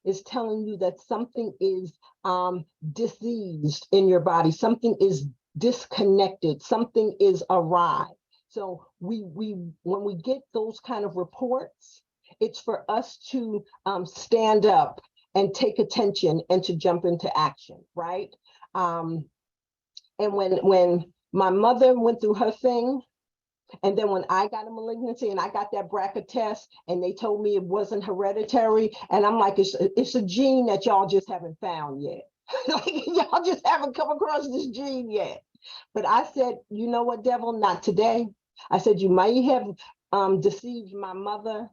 is telling you that something is diseased in your body, something is disconnected, something is awry. So we when we get those kind of reports, it's for us to stand up and take attention and to jump into action, right? And when my mother went through her thing, and then when I got a malignancy and I got that BRCA test and they told me it wasn't hereditary, and I'm like, it's a gene that y'all just haven't found yet. Like, y'all just haven't come across this gene yet. But I said, you know what, devil, not today. I said, you might have deceived my mother,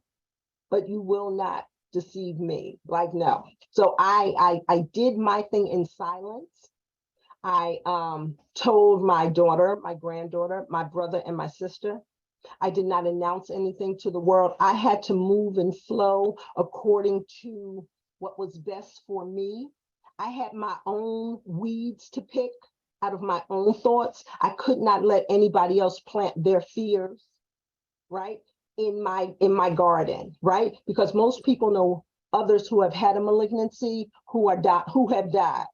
but you will not deceive me. Like, no. So I did my thing in silence. I told my daughter, my granddaughter, my brother, and my sister. I did not announce anything to the world. I had to move and flow according to what was best for me. I had my own weeds to pick out of my own thoughts. I could not let anybody else plant their fears, right, in my garden, right? Because most people know others who have had a malignancy who have died.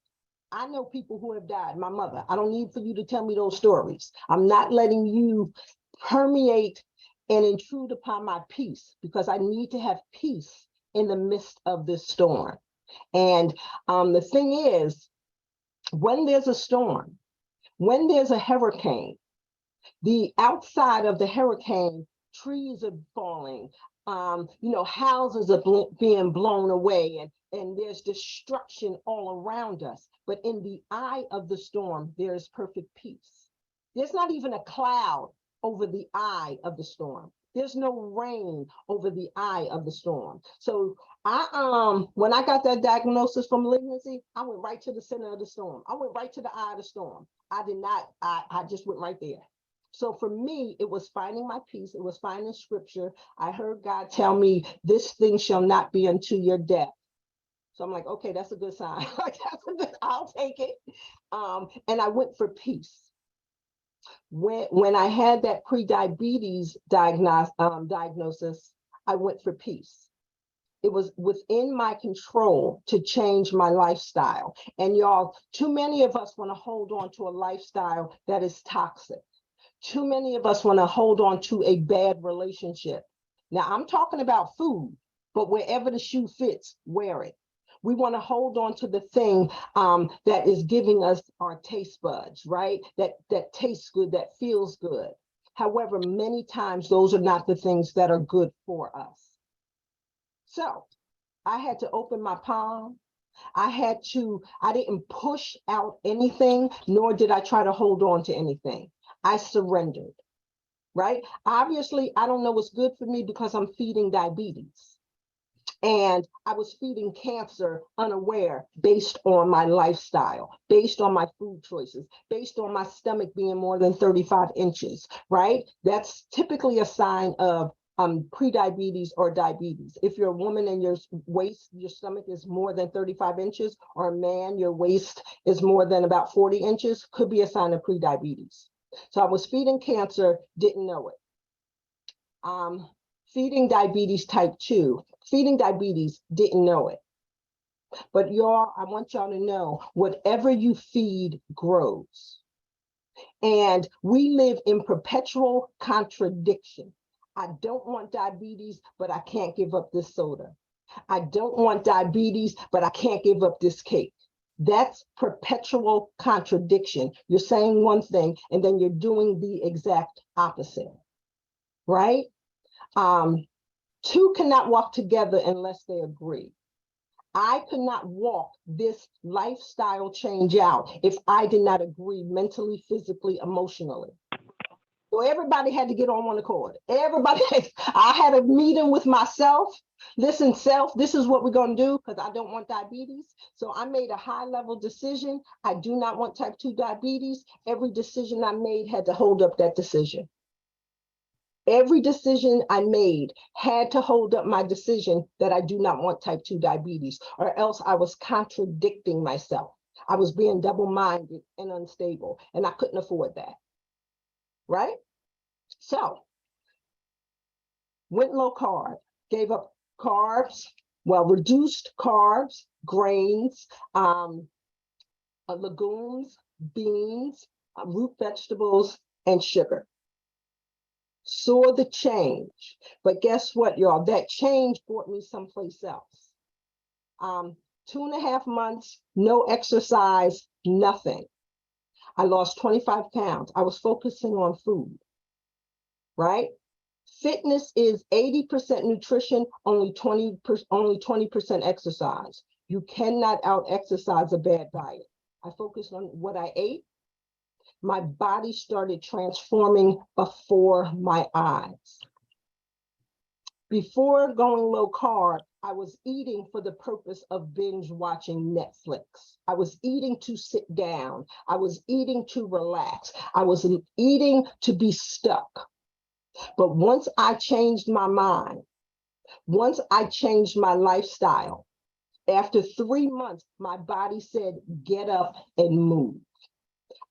I know people who have died, my mother. I don't need for you to tell me those stories. I'm not letting you permeate and intrude upon my peace, because I need to have peace in the midst of this storm. And the thing is, when there's a storm, when there's a hurricane, the outside of the hurricane, trees are falling, houses are being blown away, and there's destruction all around us. But in the eye of the storm, there is perfect peace. There's not even a cloud over the eye of the storm. There's no rain over the eye of the storm. So when I got that diagnosis for malignancy, I went right to the center of the storm. I went right to the eye of the storm. I just went right there. So for me, it was finding my peace. It was finding scripture. I heard God tell me, this thing shall not be unto your death. So I'm like, okay, that's a good sign. I'll take it. And I went for peace. When I had that pre-diabetes diagnosis, I went for peace. It was within my control to change my lifestyle. And y'all, too many of us want to hold on to a lifestyle that is toxic. Too many of us want to hold on to a bad relationship. Now, I'm talking about food, but wherever the shoe fits, wear it. We want to hold on to the thing that is giving us our taste buds, right? That tastes good, that feels good. However, many times those are not the things that are good for us. So I had to open my palm. I didn't push out anything, nor did I try to hold on to anything. I surrendered, right? Obviously, I don't know what's good for me because I'm feeding diabetes. And I was feeding cancer unaware based on my lifestyle, based on my food choices, based on my stomach being more than 35 inches, right? That's typically a sign of pre-diabetes or diabetes. If you're a woman and your stomach is more than 35 inches, or a man, your waist is more than about 40 inches, could be a sign of pre-diabetes. So I was feeding cancer, didn't know it. Feeding diabetes type 2, feeding diabetes, didn't know it. But y'all, I want y'all to know, whatever you feed grows. And we live in perpetual contradiction. I don't want diabetes, but I can't give up this soda. I don't want diabetes, but I can't give up this cake. That's perpetual contradiction. You're saying one thing, and then you're doing the exact opposite, right? Two cannot walk together unless they agree. I could not walk this lifestyle change out if I did not agree mentally, physically, emotionally. So everybody had to get on one accord. Everybody, I had a meeting with myself. Listen, self, this is what we're going to do because I don't want diabetes. So I made a high level decision. I do not want type 2 diabetes. Every decision I made had to hold up that decision. Every decision I made had to hold up my decision that I do not want type 2 diabetes, or else I was contradicting myself. I was being double-minded and unstable, and I couldn't afford that. Right? So, went low carb, gave up carbs, well, reduced carbs, grains, legumes, beans, root vegetables, and sugar. Saw the change, but guess what, y'all? That change brought me someplace else. 2.5 months, no exercise, nothing. I lost 25 pounds. I was focusing on food, right? Fitness is 80% nutrition, only 20% exercise. You cannot out-exercise a bad diet. I focused on what I ate. My body started transforming before my eyes. Before going low carb, I was eating for the purpose of binge watching Netflix. I was eating to sit down. I was eating to relax. I was eating to be stuck. But once I changed my mind, once I changed my lifestyle, after 3 months, my body said, get up and move.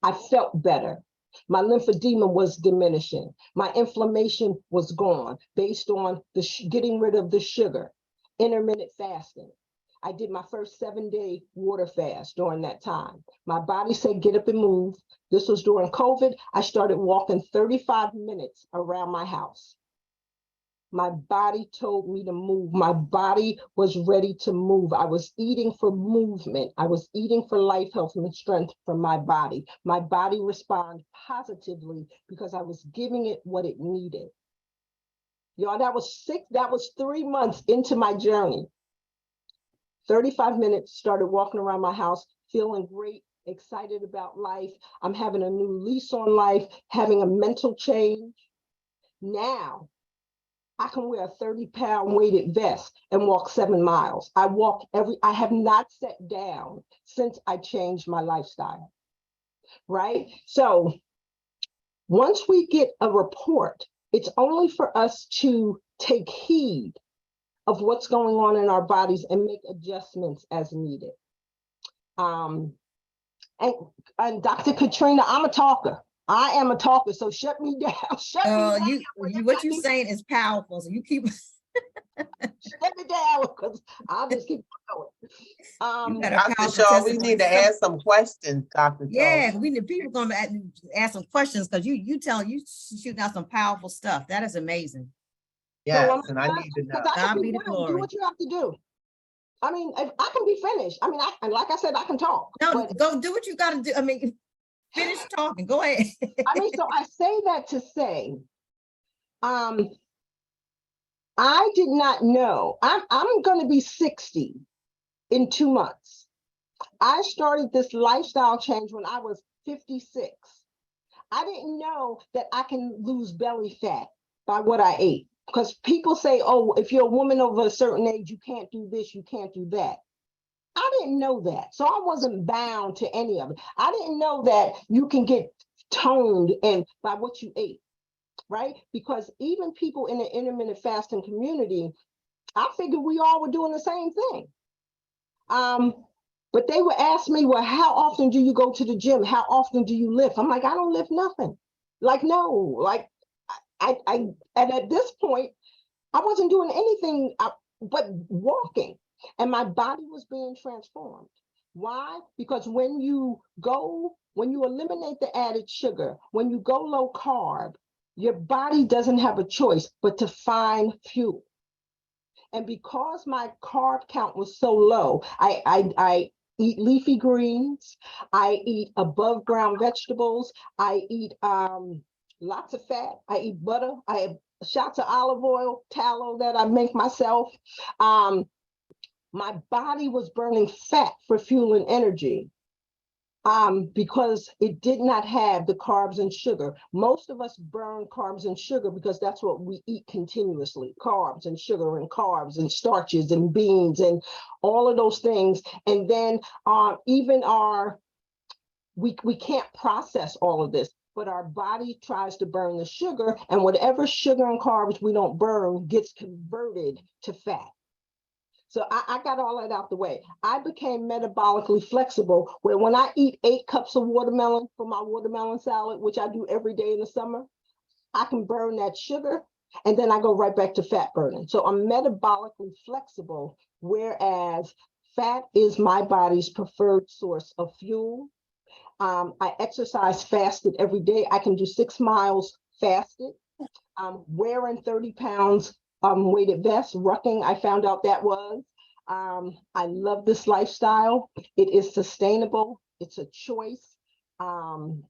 I felt better. My lymphedema was diminishing. My inflammation was gone based on the getting rid of the sugar, intermittent fasting. I did my first 7-day water fast during that time. My body said, get up and move. This was during COVID. I started walking 35 minutes around my house. My body told me to move. My body was ready to move. I was eating for movement. I was eating for life, health, and strength from my body. My body responded positively because I was giving it what it needed. Y'all, that was 3 months into my journey. 35 minutes, started walking around my house, feeling great, excited about life. I'm having a new lease on life, having a mental change. Now, I can wear a 30-pound weighted vest and walk 7 miles. I have not sat down since I changed my lifestyle, right? So once we get a report, it's only for us to take heed of what's going on in our bodies and make adjustments as needed. And Dr. Katrina, I'm a talker. I am a talker, so shut me down. What you're saying is powerful. So you keep shut me down because I'll just keep going. Dr. Shaw, we need to ask some questions, Dr. Shaw. Yeah, we need people going to ask some questions because you shooting out some powerful stuff. That is amazing. Yes, So and I need to know. God be the glory. Do what you have to do. I mean, if I can be finished. I mean, and like I said, I can talk. No, but, go do what you got to do. I mean, finish talking. Go ahead. I mean, so I say that to say, I did not know. I'm going to be 60 in 2 months. I started this lifestyle change when I was 56. I didn't know that I can lose belly fat by what I ate. Because people say, oh, if you're a woman over a certain age, you can't do this, you can't do that. I didn't know that. So I wasn't bound to any of it. I didn't know that you can get toned and by what you ate, right? Because even people in the intermittent fasting community, I figured we all were doing the same thing. But they would ask me, well, how often do you go to the gym? How often do you lift? I'm like, I don't lift nothing. Like, no, like and at this point, I wasn't doing anything but walking, and my body was being transformed. Why? Because when you eliminate the added sugar, when you go low carb, your body doesn't have a choice but to find fuel. And because my carb count was so low, I eat leafy greens, I eat above ground vegetables, I eat lots of fat, I eat butter, I have shots of olive oil, tallow that I make myself. My body was burning fat for fuel and energy. because it did not have the carbs and sugar. Most of us burn carbs and sugar because that's what we eat continuously, carbs and sugar and carbs and starches and beans and all of those things. And then even we can't process all of this, but our body tries to burn the sugar, and whatever sugar and carbs we don't burn gets converted to fat. So I got all that out the way. I became metabolically flexible where when I eat 8 cups of watermelon for my watermelon salad, which I do every day in the summer, I can burn that sugar and then I go right back to fat burning. So I'm metabolically flexible, whereas fat is my body's preferred source of fuel. I exercise fasted every day. I can do 6 miles fasted. Wearing 30 pounds weighted vest, rucking, I found out that was. I love this lifestyle. It is sustainable. It's a choice. Like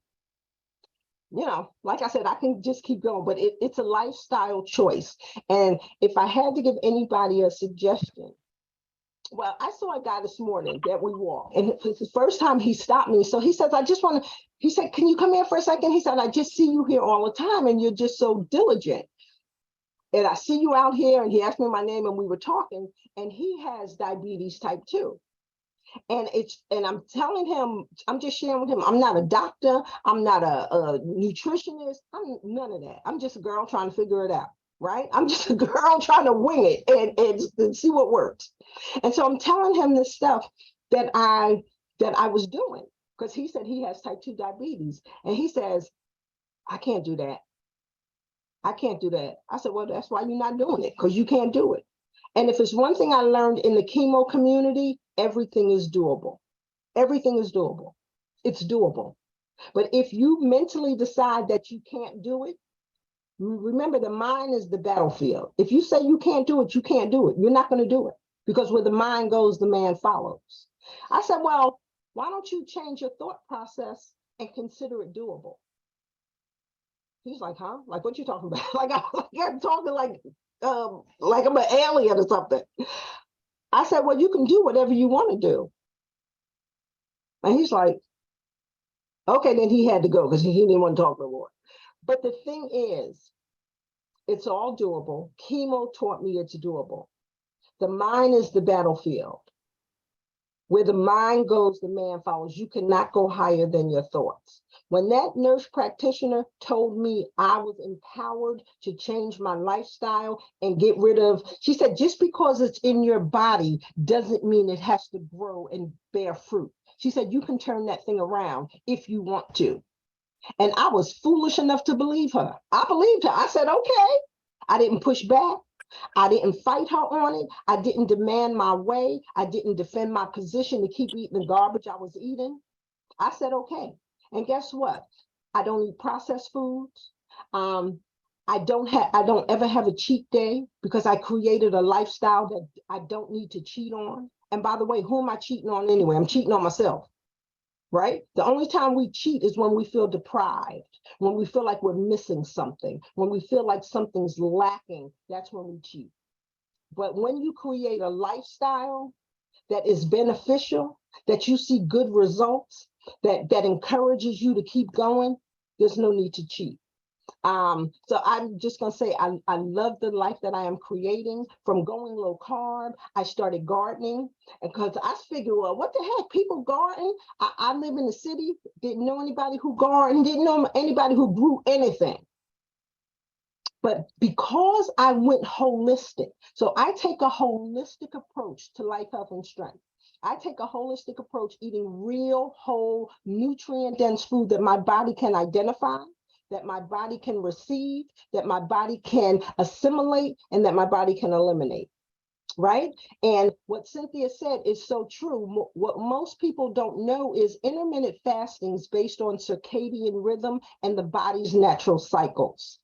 I said, I can just keep going, but it's a lifestyle choice. And if I had to give anybody a suggestion, well, I saw a guy this morning that we walked, and it's the first time he stopped me. So he says, he said, can you come here for a second? He said, I just see you here all the time and you're just so diligent. And I see you out here, and he asked me my name and we were talking, and he has diabetes type 2. And I'm telling him, I'm just sharing with him, I'm not a doctor, I'm not a nutritionist, I'm none of that. I'm just a girl trying to figure it out, right? I'm just a girl trying to wing it and see what works. And so I'm telling him this stuff that I was doing, because he said he has type 2 diabetes. And he says, I can't do that. I can't do that. I said, well, that's why you're not doing it, because you can't do it. And if it's one thing I learned in the chemo community, everything is doable. Everything is doable. It's doable. But if you mentally decide that you can't do it, remember the mind is the battlefield. If you say you can't do it, you can't do it. You're not going to do it, because where the mind goes, the man follows. I said, well, why don't you change your thought process and consider it doable? He's like, huh? Like, what you talking about? I'm talking like I'm an alien or something. I said, well, you can do whatever you want to do. And he's like, okay, then he had to go because he didn't want to talk no more. But the thing is, it's all doable. Chemo taught me it's doable. The mind is the battlefield. Where the mind goes, the man follows. You cannot go higher than your thoughts. When that nurse practitioner told me I was empowered to change my lifestyle and get rid of, she said, just because it's in your body doesn't mean it has to grow and bear fruit. She said, you can turn that thing around if you want to. And I was foolish enough to believe her. I believed her. I said, okay. I didn't push back. I didn't fight her on it. I didn't demand my way. I didn't defend my position to keep eating the garbage I was eating. I said, okay. And guess what? I don't eat processed foods. I don't ever have a cheat day, because I created a lifestyle that I don't need to cheat on. And by the way, who am I cheating on anyway? I'm cheating on myself, right? The only time we cheat is when we feel deprived, when we feel like we're missing something, when we feel like something's lacking, that's when we cheat. But when you create a lifestyle that is beneficial, that you see good results, that encourages you to keep going, there's no need to cheat. So I'm just gonna say, I love the life that I am creating. From going low carb, I started gardening, because I figured, well, what the heck, people garden? I live in the city, didn't know anybody who gardened, didn't know anybody who grew anything. But because I went holistic, so I take a holistic approach to life, health, and strength. I take a holistic approach, eating real, whole, nutrient-dense food that my body can identify, that my body can receive, that my body can assimilate, and that my body can eliminate, right? And what Cynthia said is so true. What most people don't know is intermittent fasting is based on circadian rhythm and the body's natural cycles.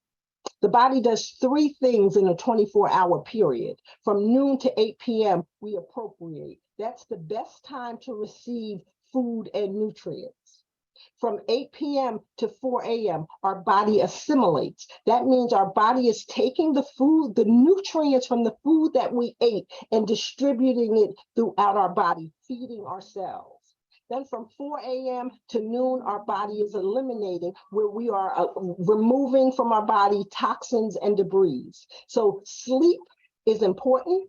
The body does 3 things in a 24-hour period. From noon to 8 p.m., we appropriate. That's the best time to receive food and nutrients. From 8 p.m. to 4 a.m., our body assimilates. That means our body is taking the food, the nutrients from the food that we ate, and distributing it throughout our body, feeding our cells. Then from 4 a.m. to noon, our body is eliminating, where we are removing from our body toxins and debris. So sleep is important.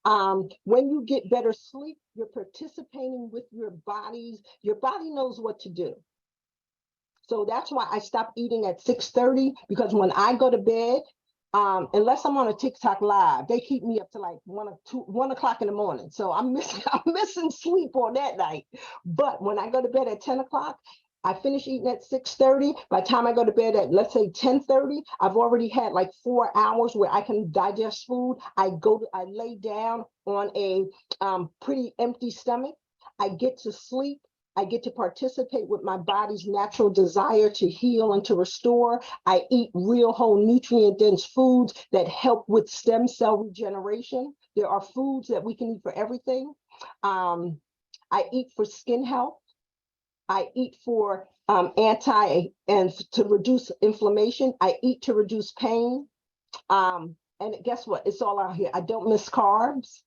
When you get better sleep, you're participating with your bodies. Your body knows what to do. So that's why I stopped eating at 6:30, because when I go to bed, unless I'm on a TikTok live, they keep me up to like 1 o'clock in the morning. So I'm missing sleep on that night. But when I go to bed at 10 o'clock, I finish eating at 6:30. By the time I go to bed at, let's say, 10:30, I've already had like 4 hours where I can digest food. I lay down on a pretty empty stomach. I get to sleep. I get to participate with my body's natural desire to heal and to restore. I eat real whole nutrient-dense foods that help with stem cell regeneration. There are foods that we can eat for everything. I eat for skin health. I eat for and to reduce inflammation. I eat to reduce pain. And guess what? It's all out here. I don't miss carbs.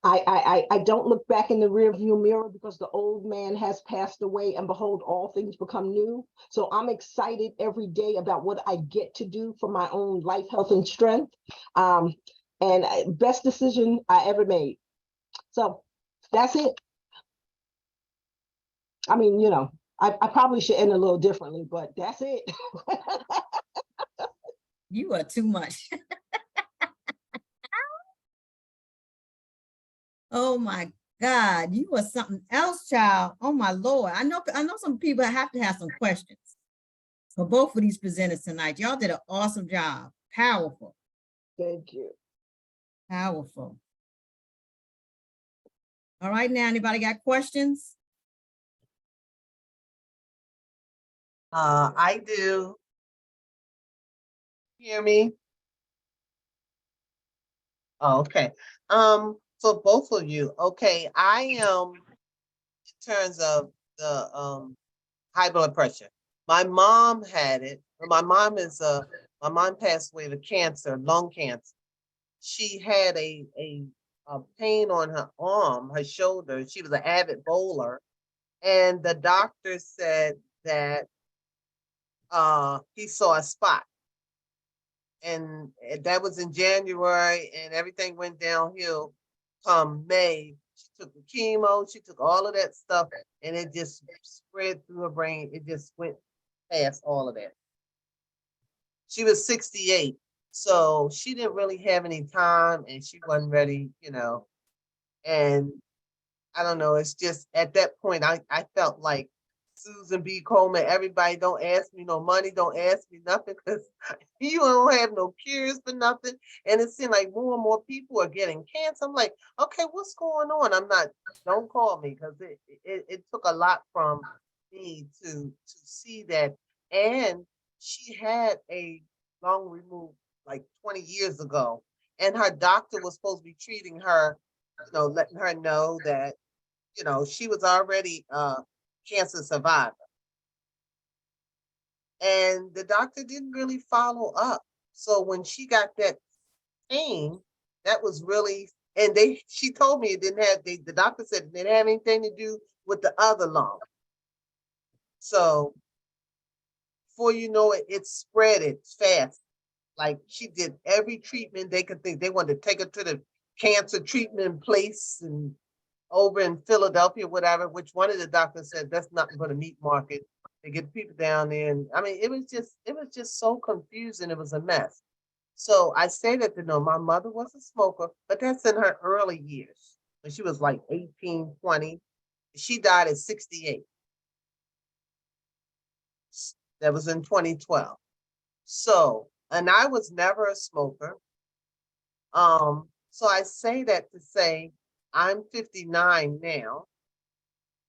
I don't look back in the rearview mirror, because the old man has passed away, and behold, all things become new. So I'm excited every day about what I get to do for my own life, health, and strength. Best decision I ever made. So that's it. I mean, I probably should end a little differently, but that's it. You are too much. Oh my God, you are something else, child. Oh my Lord. I know some people have to have some questions for both of these presenters tonight. Y'all did an awesome job. Powerful. Thank you. Powerful. All right, now, anybody got questions? I do. Hear me? Oh, okay. For both of you, okay, I am, in terms of the high blood pressure. My mom had it. My mom passed away with cancer, lung cancer. She had a pain on her arm, her shoulder. She was an avid bowler, and the doctor said that he saw a spot, and that was in January, and everything went downhill come May. She took the chemo, she took all of that stuff, and it just spread through her brain. It just went past all of that. She was 68, so she didn't really have any time, and she wasn't ready, and I don't know, it's just at that point, I felt like Susan B. Coleman, everybody don't ask me no money, don't ask me nothing, because you don't have no cures for nothing. And it seemed like more and more people are getting cancer. I'm like, okay, what's going on? Don't call me, because it took a lot from me to see that. And she had a lung removed like 20 years ago. And her doctor was supposed to be treating her, letting her know that, she was already cancer survivor. And the doctor didn't really follow up. So when she got that pain, that was really, and she told me it didn't have, the doctor said it didn't have anything to do with the other lung. So before you know it, it spread it fast. Like she did every treatment they could think. They wanted to take her to the cancer treatment place and over in Philadelphia, whatever, which one of the doctors said that's not going to meet market. They get people down there. And I mean, it was just so confusing. It was a mess. So I say that to know my mother was a smoker, but that's in her early years. When she was like 18, 20. She died at 68. That was in 2012. So, and I was never a smoker. So I say that to say I'm 59 now.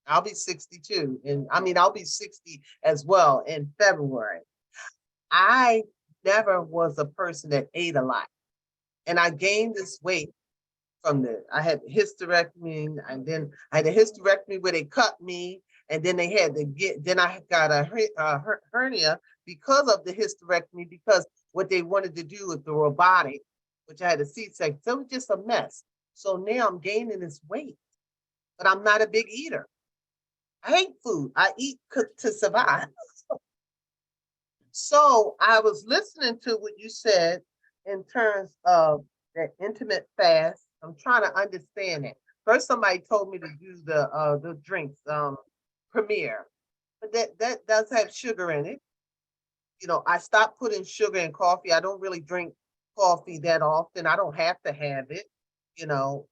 I'll be 62, and I'll be 60 as well in February. I never was a person that ate a lot, and I gained this weight from I had hysterectomy, and then I had a hysterectomy where they cut me, and then they had to then I got a hernia because of the hysterectomy, because what they wanted to do with the robotic, which I had a C-section, so it was just a mess. So now I'm gaining this weight, but I'm not a big eater. I hate food. I eat to survive. So I was listening to what you said in terms of that intermittent fast. I'm trying to understand it. First, somebody told me to do the drinks, Premier, but that does have sugar in it. You know, I stopped putting sugar in coffee. I don't really drink coffee that often. I don't have to have it, you know.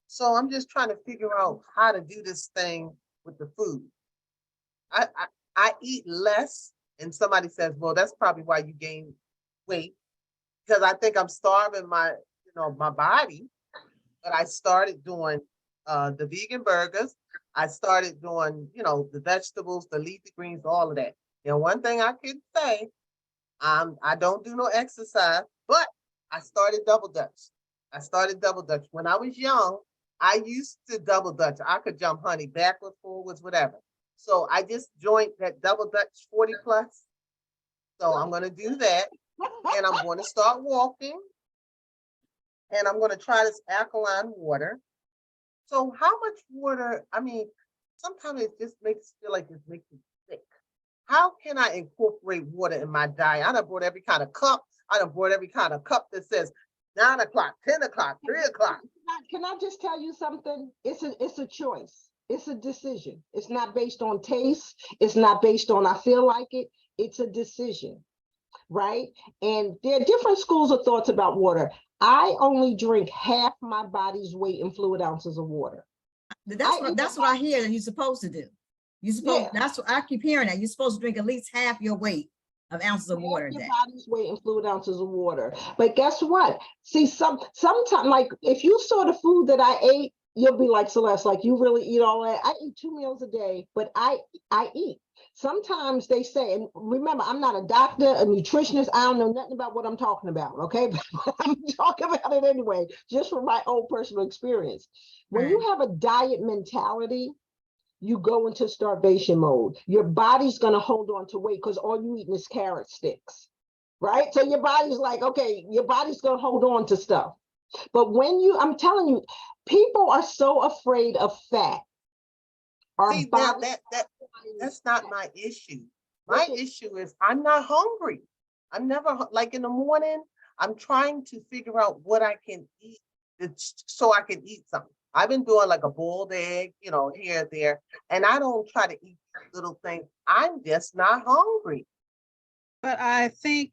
So I'm just trying to figure out how to do this thing with the food. I I, I eat less, and somebody says, "Well, that's probably why you gain weight," because I think I'm starving my body. But I started doing the vegan burgers. I started doing, the vegetables, the leafy greens, all of that. One thing I can say, I don't do no exercise, but I started double dutch. I started double dutch. When I was young, I used to double dutch. I could jump honey backwards, forwards, whatever. So I just joined that double dutch 40 plus. So I'm going to do that. And I'm going to start walking. And I'm going to try this alkaline water. So how much water? I mean, sometimes it just makes feel like it makes me sick. How can I incorporate water in my diet? I done bought every kind of cup. I done bought every kind of cup that says 9 o'clock, 10 o'clock, 3 o'clock. Can I just tell you something? It's a choice. It's a decision. It's not based on taste. It's not based on I feel like it. It's a decision, right? And there are different schools of thoughts about water. I only drink half my body's weight in fluid ounces of water. That's what I hear that you're supposed to do. Yeah. That's what I keep hearing, that you're supposed to drink at least half your weight of ounces of water a Your day. body's weight in fluid ounces of water. But guess what? See, sometimes, like if you saw the food that I ate, you'll be like, Celeste, like you really eat all that. I eat 2 meals a day, but I eat. Sometimes they say, and remember, I'm not a doctor, a nutritionist. I don't know nothing about what I'm talking about. Okay, but I'm talking about it anyway, just from my own personal experience. When you have a diet mentality, you go into starvation mode. Your body's going to hold on to weight because all you eating is carrot sticks, right? So your body's like, okay, your body's going to hold on to stuff. But I'm telling you, people are so afraid of fat. See, now that's not my issue. My issue is I'm not hungry. I'm never like in the morning. I'm trying to figure out what I can eat so I can eat something. I've been doing like a boiled egg, here and there, and I don't try to eat little things. I'm just not hungry. But I think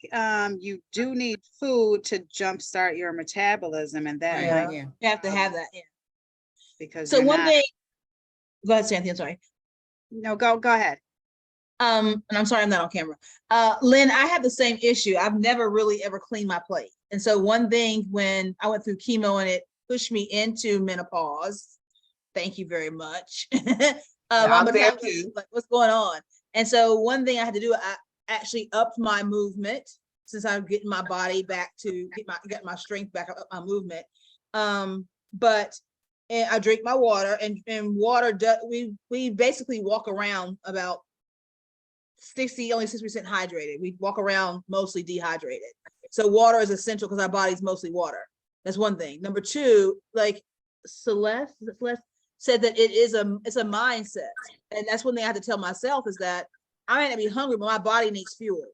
you do need food to jumpstart your metabolism, and that might Yeah. You have to have that. Yeah. because So you're one not. thing, go ahead, Cynthia, I'm sorry. No, go ahead. And I'm sorry, I'm not on camera. Lynn, I have the same issue. I've never really ever cleaned my plate. And so one thing when I went through chemo and it pushed me into menopause, thank you very much. I'm my there metabolism, too. like, what's going on? And so one thing I had to do, I actually upped my movement since I'm getting my body back to get my strength back up, my movement. And I drink my water, and water, we basically walk around about only 6% hydrated. We walk around mostly dehydrated. So water is essential because our body's mostly water. That's one thing. Number two, like Celeste said that it's a mindset. And that's one thing I have to tell myself is that I might not be hungry, but my body needs fuel.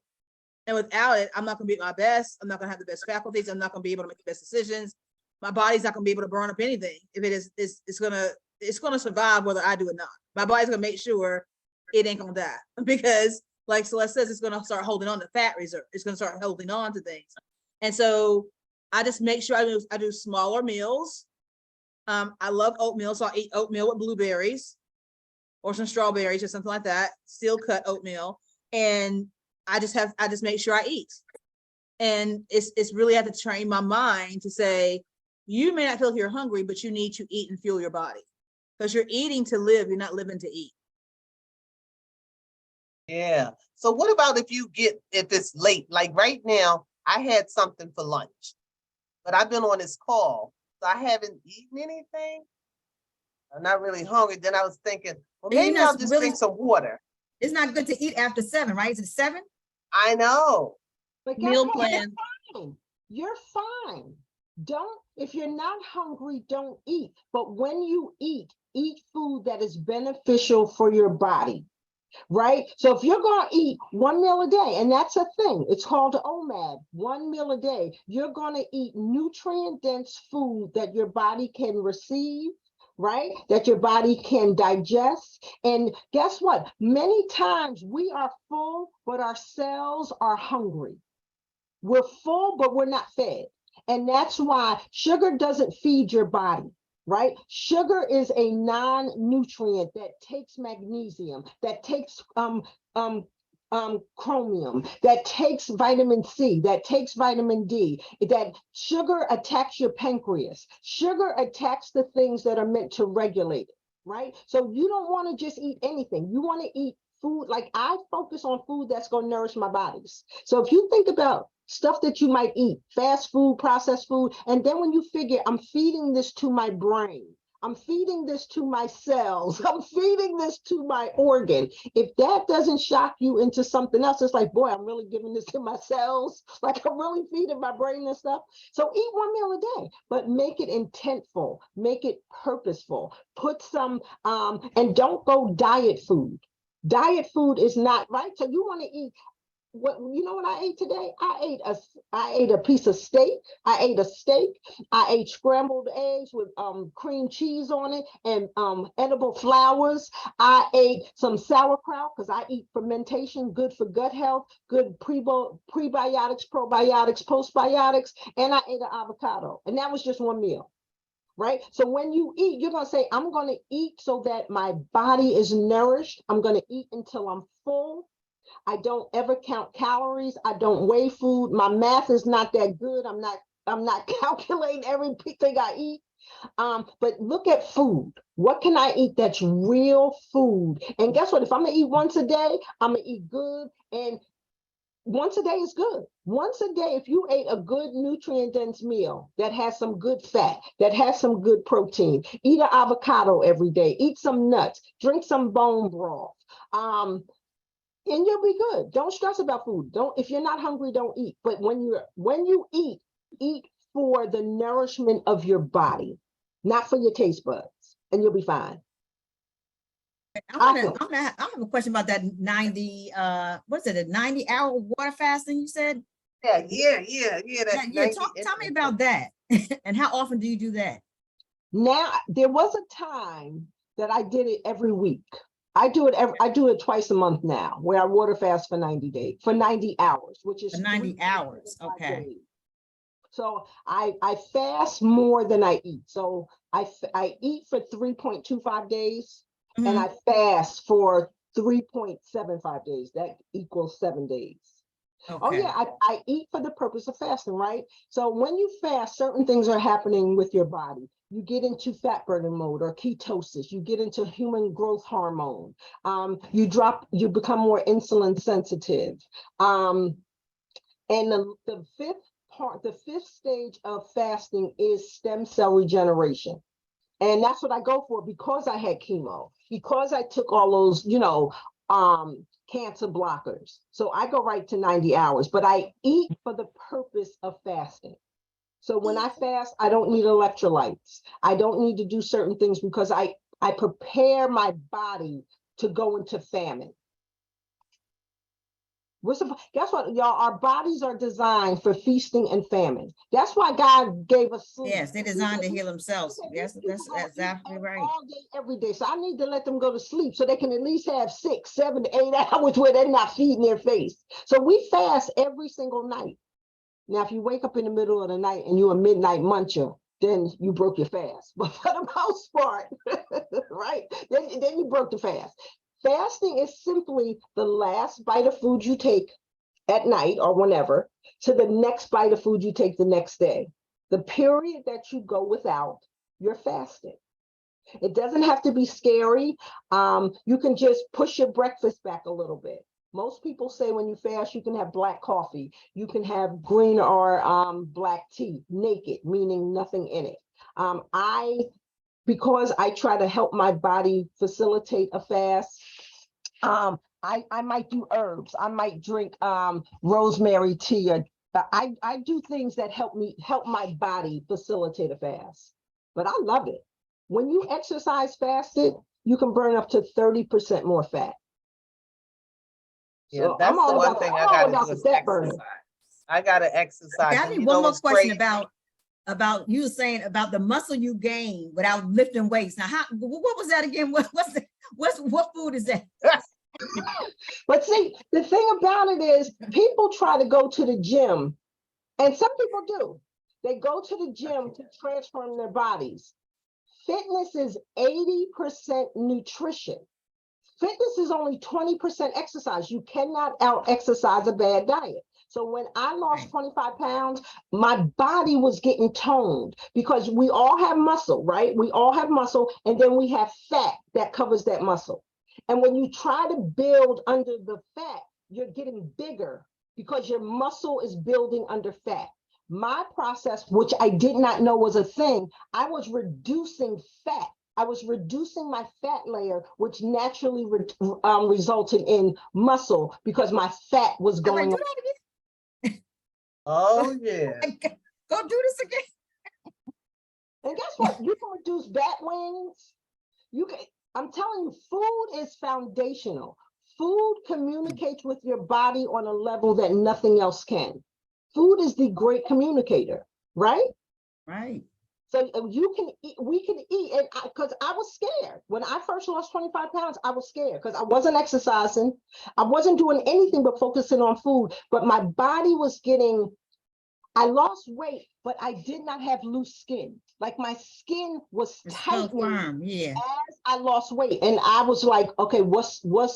And without it, I'm not going to be at my best. I'm not going to have the best faculties. I'm not going to be able to make the best decisions. My body's not going to be able to burn up anything. If it is, it's going to survive whether I do it or not. My body's going to make sure it ain't going to die, because like Celeste says, it's going to start holding on to fat reserve. It's going to start holding on to things. And so I just make sure I do smaller meals. I love oatmeal, so I'll eat oatmeal with blueberries or some strawberries or something like that, steel cut oatmeal. And I just make sure I eat. And it's really have to train my mind to say, you may not feel like you're hungry, but you need to eat and fuel your body, because you're eating to live. You're not living to eat. Yeah. So what about if it's late? Like right now, I had something for lunch, but I've been on this call, so I haven't eaten anything. I'm not really hungry. Then I was thinking, well, maybe I'll just drink some water. It's not good to eat after 7, right? Is it 7? I know. But Meal plan. You're fine. If you're not hungry, don't eat. But when you eat, eat food that is beneficial for your body, right? So if you're going to eat one meal a day, and that's a thing, it's called OMAD, 1 meal a day, you're going to eat nutrient dense food that your body can receive, right? That your body can digest. And guess what? Many times we are full, but our cells are hungry. We're full, but we're not fed. And that's why sugar doesn't feed your body, right? Sugar is a non-nutrient that takes magnesium, that takes chromium, that takes vitamin C, that takes vitamin D. That sugar attacks your pancreas. Sugar attacks the things that are meant to regulate it, right? So you don't want to just eat anything. You want to eat food. Like, I focus on food that's going to nourish my bodies. So if you think about stuff that you might eat, fast food, processed food, and then when you figure, I'm feeding this to my brain, I'm feeding this to my cells, I'm feeding this to my organ. If that doesn't shock you into something else, it's like, boy, I'm really giving this to my cells. Like, I'm really feeding my brain and stuff. So eat 1 meal a day, but make it intentful, make it purposeful. Put some, and don't go diet food. Diet food is not right. So you want to eat what, you know what I ate today? I ate a piece of steak. I ate a steak. I ate scrambled eggs with cream cheese on it and edible flowers. I ate some sauerkraut because I eat fermentation, good for gut health, good prebiotics, probiotics, postbiotics, and I ate an avocado. And that was just 1 meal. Right? So when you eat, you're going to say, I'm going to eat so that my body is nourished. I'm going to eat until I'm full. I don't ever count calories. I don't weigh food. My math is not that good. I'm not calculating everything I eat. But look at food. What can I eat that's real food? And guess what? If I'm gonna eat once a day, I'm gonna eat good. And once a day is good. Once a day, if you ate a good nutrient dense meal that has some good fat, that has some good protein, eat an avocado every day, eat some nuts, drink some bone broth. And you'll be good. Don't stress about food. If you're not hungry, don't eat. But when you eat for the nourishment of your body, not for your taste buds, and you'll be fine. I have a question about that 90, what's it, a 90-hour water fasting you said? Yeah. Tell me about that. And how often do you do that? Now, there was a time that I did it every week. I do it twice a month now, where I water fast for 90 hours, which is For 90 hours. 365 Okay. days. So I fast more than I eat. So I eat for 3.25 days, and I fast for 3.75 days. That equals 7 days. Okay. Oh yeah, I eat for the purpose of fasting, right? So when you fast, certain things are happening with your body. You get into fat burning mode or ketosis. You get into human growth hormone. You become more insulin sensitive. And the fifth stage of fasting is stem cell regeneration. And that's what I go for because I had chemo, because I took all those, cancer blockers. So I go right to 90 hours, but I eat for the purpose of fasting. So when I fast, I don't need electrolytes. I don't need to do certain things because I prepare my body to go into famine. Guess what, y'all? Our bodies are designed for feasting and famine. That's why God gave us sleep. Yes, they're designed to heal themselves. Yes, that's exactly right. All day, every day. So I need to let them go to sleep so they can at least have 6, 7, 8 hours where they're not feeding their face. So we fast every single night. Now, if you wake up in the middle of the night and you're a midnight muncher, then you broke your fast. But for the most part, right? Then you broke the fast. Fasting is simply the last bite of food you take at night or whenever to the next bite of food you take the next day. The period that you go without, you're fasting. It doesn't have to be scary. You can just push your breakfast back a little bit. Most people say when you fast, you can have black coffee. You can have green or black tea, naked, meaning nothing in it. Because I try to help my body facilitate a fast, I might do herbs. I might drink rosemary tea. I do things that help my body facilitate a fast. But I love it. When you exercise fasted, you can burn up to 30% more fat. Yeah, So that's I'm the all one about, thing I'm I all gotta about do the is fat burning. exercise. I gotta exercise. Okay, I And need you one know more what's question crazy? about you saying about the muscle you gain without lifting weights. Now, what was that again? What food is that? But see, the thing about it is people try to go to the gym, and some people do. They go to the gym to transform their bodies. Fitness is 80% nutrition. Fitness is only 20% exercise. You cannot out exercise a bad diet. So when I lost Right. 25 pounds, my body was getting toned because we all have muscle, right? We all have muscle, and then we have fat that covers that muscle. And when you try to build under the fat, you're getting bigger because your muscle is building under fat. My process, which I did not know was a thing, I was reducing fat. I was reducing my fat layer, which naturally resulted in muscle because my fat was I'm like, going do up. that again. Oh, yeah. Go do this again. And guess what? You can reduce bat wings. You can, I'm telling you, food is foundational. Food communicates with your body on a level that nothing else can. Food is the great communicator, right? Right. So you can eat, we can eat, and because I was scared when I first lost 25 pounds, I was scared because I wasn't exercising, I wasn't doing anything but focusing on food. But my body was getting, I lost weight, but I did not have loose skin. Like my skin was It's so tightening firm. Yeah. as I lost weight, and I was like, okay, what's going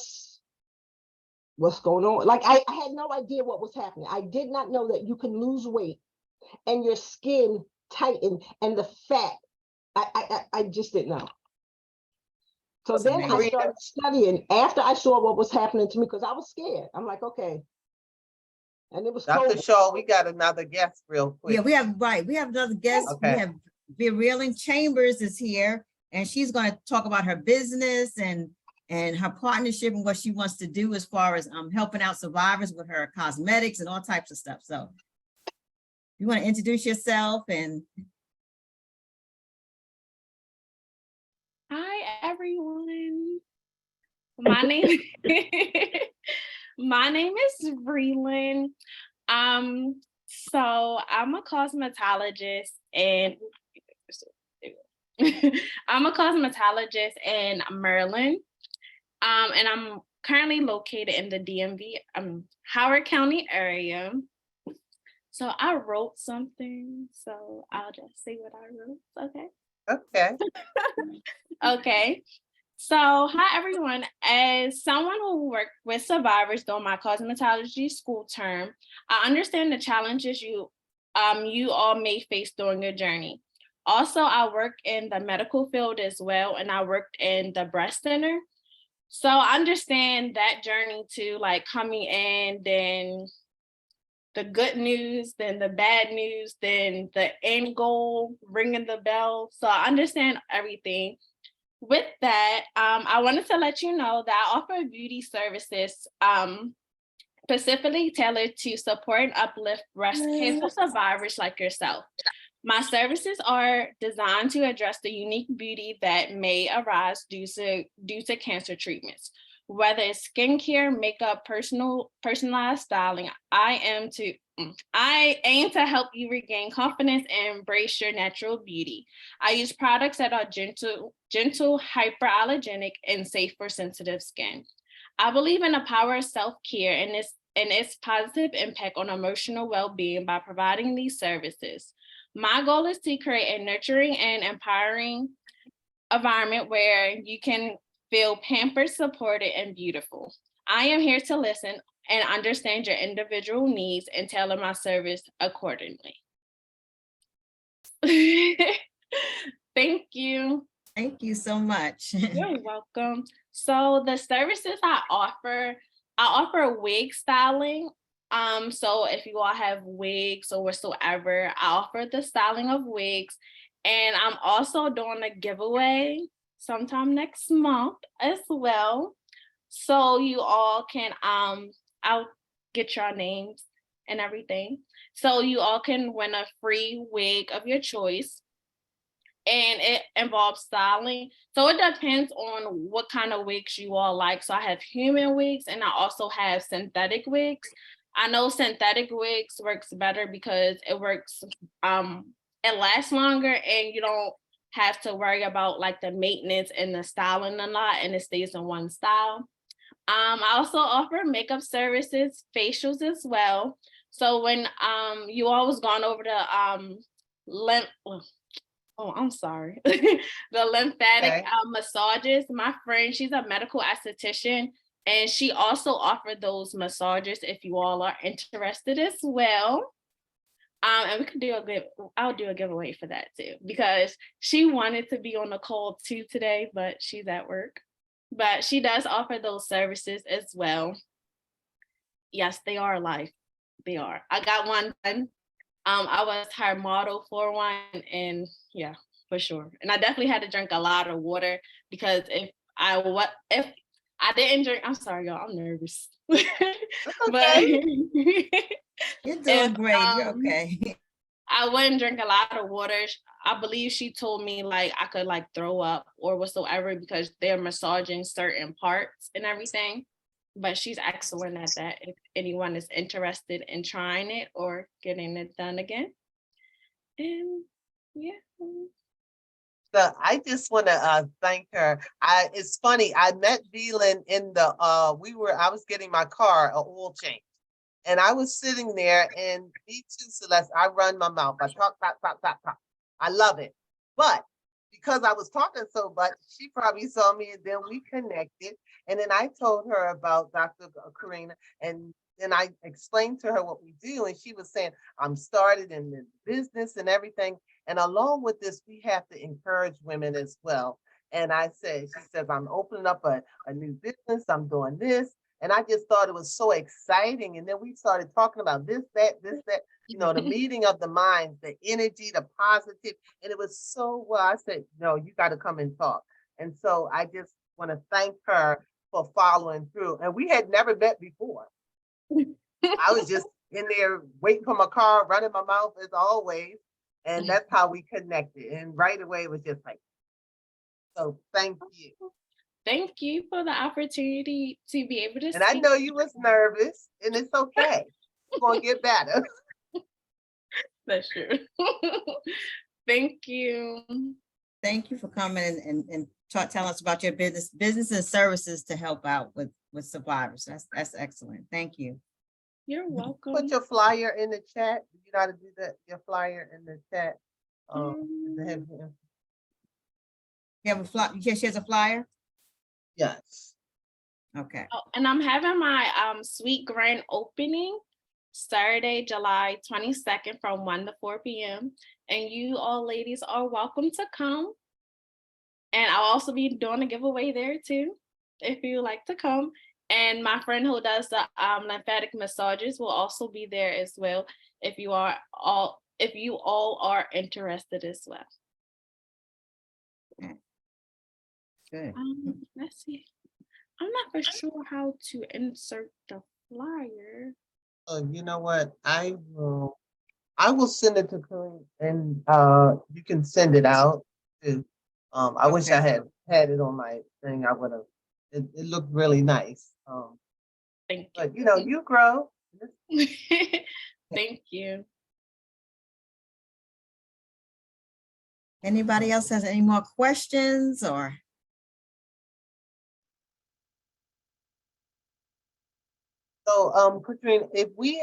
on? Like I had no idea what was happening. I did not know that you can lose weight and your skin tighten and the fat. I just didn't know. So That's then I amazing. started studying after I saw what was happening to me because I was scared. I'm like, okay. And it was Dr. COVID. Shaw, we got another guest real quick. Yeah, we have another guest. We Okay. have Reeling Chambers is here, and she's going to talk about her business and her partnership and what she wants to do as far as helping out survivors with her cosmetics and all types of stuff. So you want to introduce yourself and Hi, everyone. My name my name is Vreeland. So I'm a cosmetologist and I'm a cosmetologist in Maryland. And I'm currently located in the DMV, Howard County area. So I wrote something, so I'll just say what I wrote, okay? Okay. Okay. So, hi everyone. As someone who worked with survivors during my cosmetology school term, I understand the challenges you all may face during your journey. Also, I work in the medical field as well, and I worked in the breast center. So I understand that journey to like coming in, then the good news, then the bad news, then the end goal, ringing the bell. So I understand everything. With that, I wanted to let you know that I offer beauty services specifically tailored to support and uplift breast cancer survivors like yourself. My services are designed to address the unique beauty that may arise due to cancer treatments. Whether it's skincare, makeup, personalized styling, I aim to help you regain confidence and embrace your natural beauty. I use products that are gentle, hyperallergenic, and safe for sensitive skin. I believe in the power of self-care and its positive impact on emotional well-being by providing these services. My goal is to create a nurturing and empowering environment where you can feel pampered, supported, and beautiful. I am here to listen and understand your individual needs and tailor my service accordingly. Thank you. thank you so much. You're welcome. So the services I offer wig styling. So if you all have wigs or whatsoever, I offer the styling of wigs. And I'm also doing a giveaway sometime next month as well. So you all can I'll get your names and everything. So you all can win a free wig of your choice. and it involves styling. So it depends on what kind of wigs you all like. So I have human wigs and I also have synthetic wigs. I know synthetic wigs works better because it works, it lasts longer and you don't have to worry about like the maintenance and the styling a lot, and it stays in one style. I also offer makeup services, facials as well. So when you all was going over the lymph, oh, I'm sorry, the lymphatic Okay. massages, my friend, she's a medical esthetician, and she also offered those massages if you all are interested as well. And we could do I'll do a giveaway for that too, because she wanted to be on the call too today, but she's at work. But she does offer those services as well. Yes, they are life. They are. I got one done. I was her model for one, and yeah, for sure. And I definitely had to drink a lot of water because if I didn't drink, I'm sorry, y'all, I'm nervous. But Okay. You're doing if great. You're okay. I wouldn't drink a lot of water, I believe she told me like I could like throw up or whatsoever because they're massaging certain parts and everything. But she's excellent at that if anyone is interested in trying it or getting it done again. And yeah. So I just want to thank her. It's funny. I met Velan in the I was getting my car a oil change, and I was sitting there, and me too, Celeste. I run my mouth. I talk. I love it, but because I was talking so much, she probably saw me, and then we connected, and then I told her about Dr. Karina, and then I explained to her what we do, and she was saying, I'm started in the business and everything. And along with this, we have to encourage women as well. And I said, she says, I'm opening up a new business. I'm doing this. And I just thought it was so exciting. And then we started talking about this, that, the meeting of the minds, the energy, the positive. And it was so well. I said, no, you got to come and talk. And so I just want to thank her for following through. And we had never met before. I was just in there waiting for my car, running my mouth as always. And that's how we connected. And right away, it was just like, so thank you. Thank you for the opportunity to be able to And I speak. know you was nervous, and it's okay. It's going to get better. That's true. Thank you. Thank you for coming and telling us about your business and services to help out with survivors. That's excellent. Thank you. You're welcome. Put your flyer in the chat. You got to do that, your flyer in the chat. You have a flyer? She has a flyer? Yes. Okay. Oh, and I'm having my sweet grand opening Saturday, July 22nd from 1 to 4 p.m. And you all ladies are welcome to come. And I'll also be doing a giveaway there too, if you like to come. And my friend who does the lymphatic massages will also be there as well if you all are interested as well. Okay. Good. Let's see. I'm not for sure how to insert the flyer. You know what? I will send it to Corinne, and you can send it out too. I wish I had it on my thing. I would have. It looked really nice. Thank you. But you grow. Thank you. Anybody else has any more questions or? So, Katrina, if we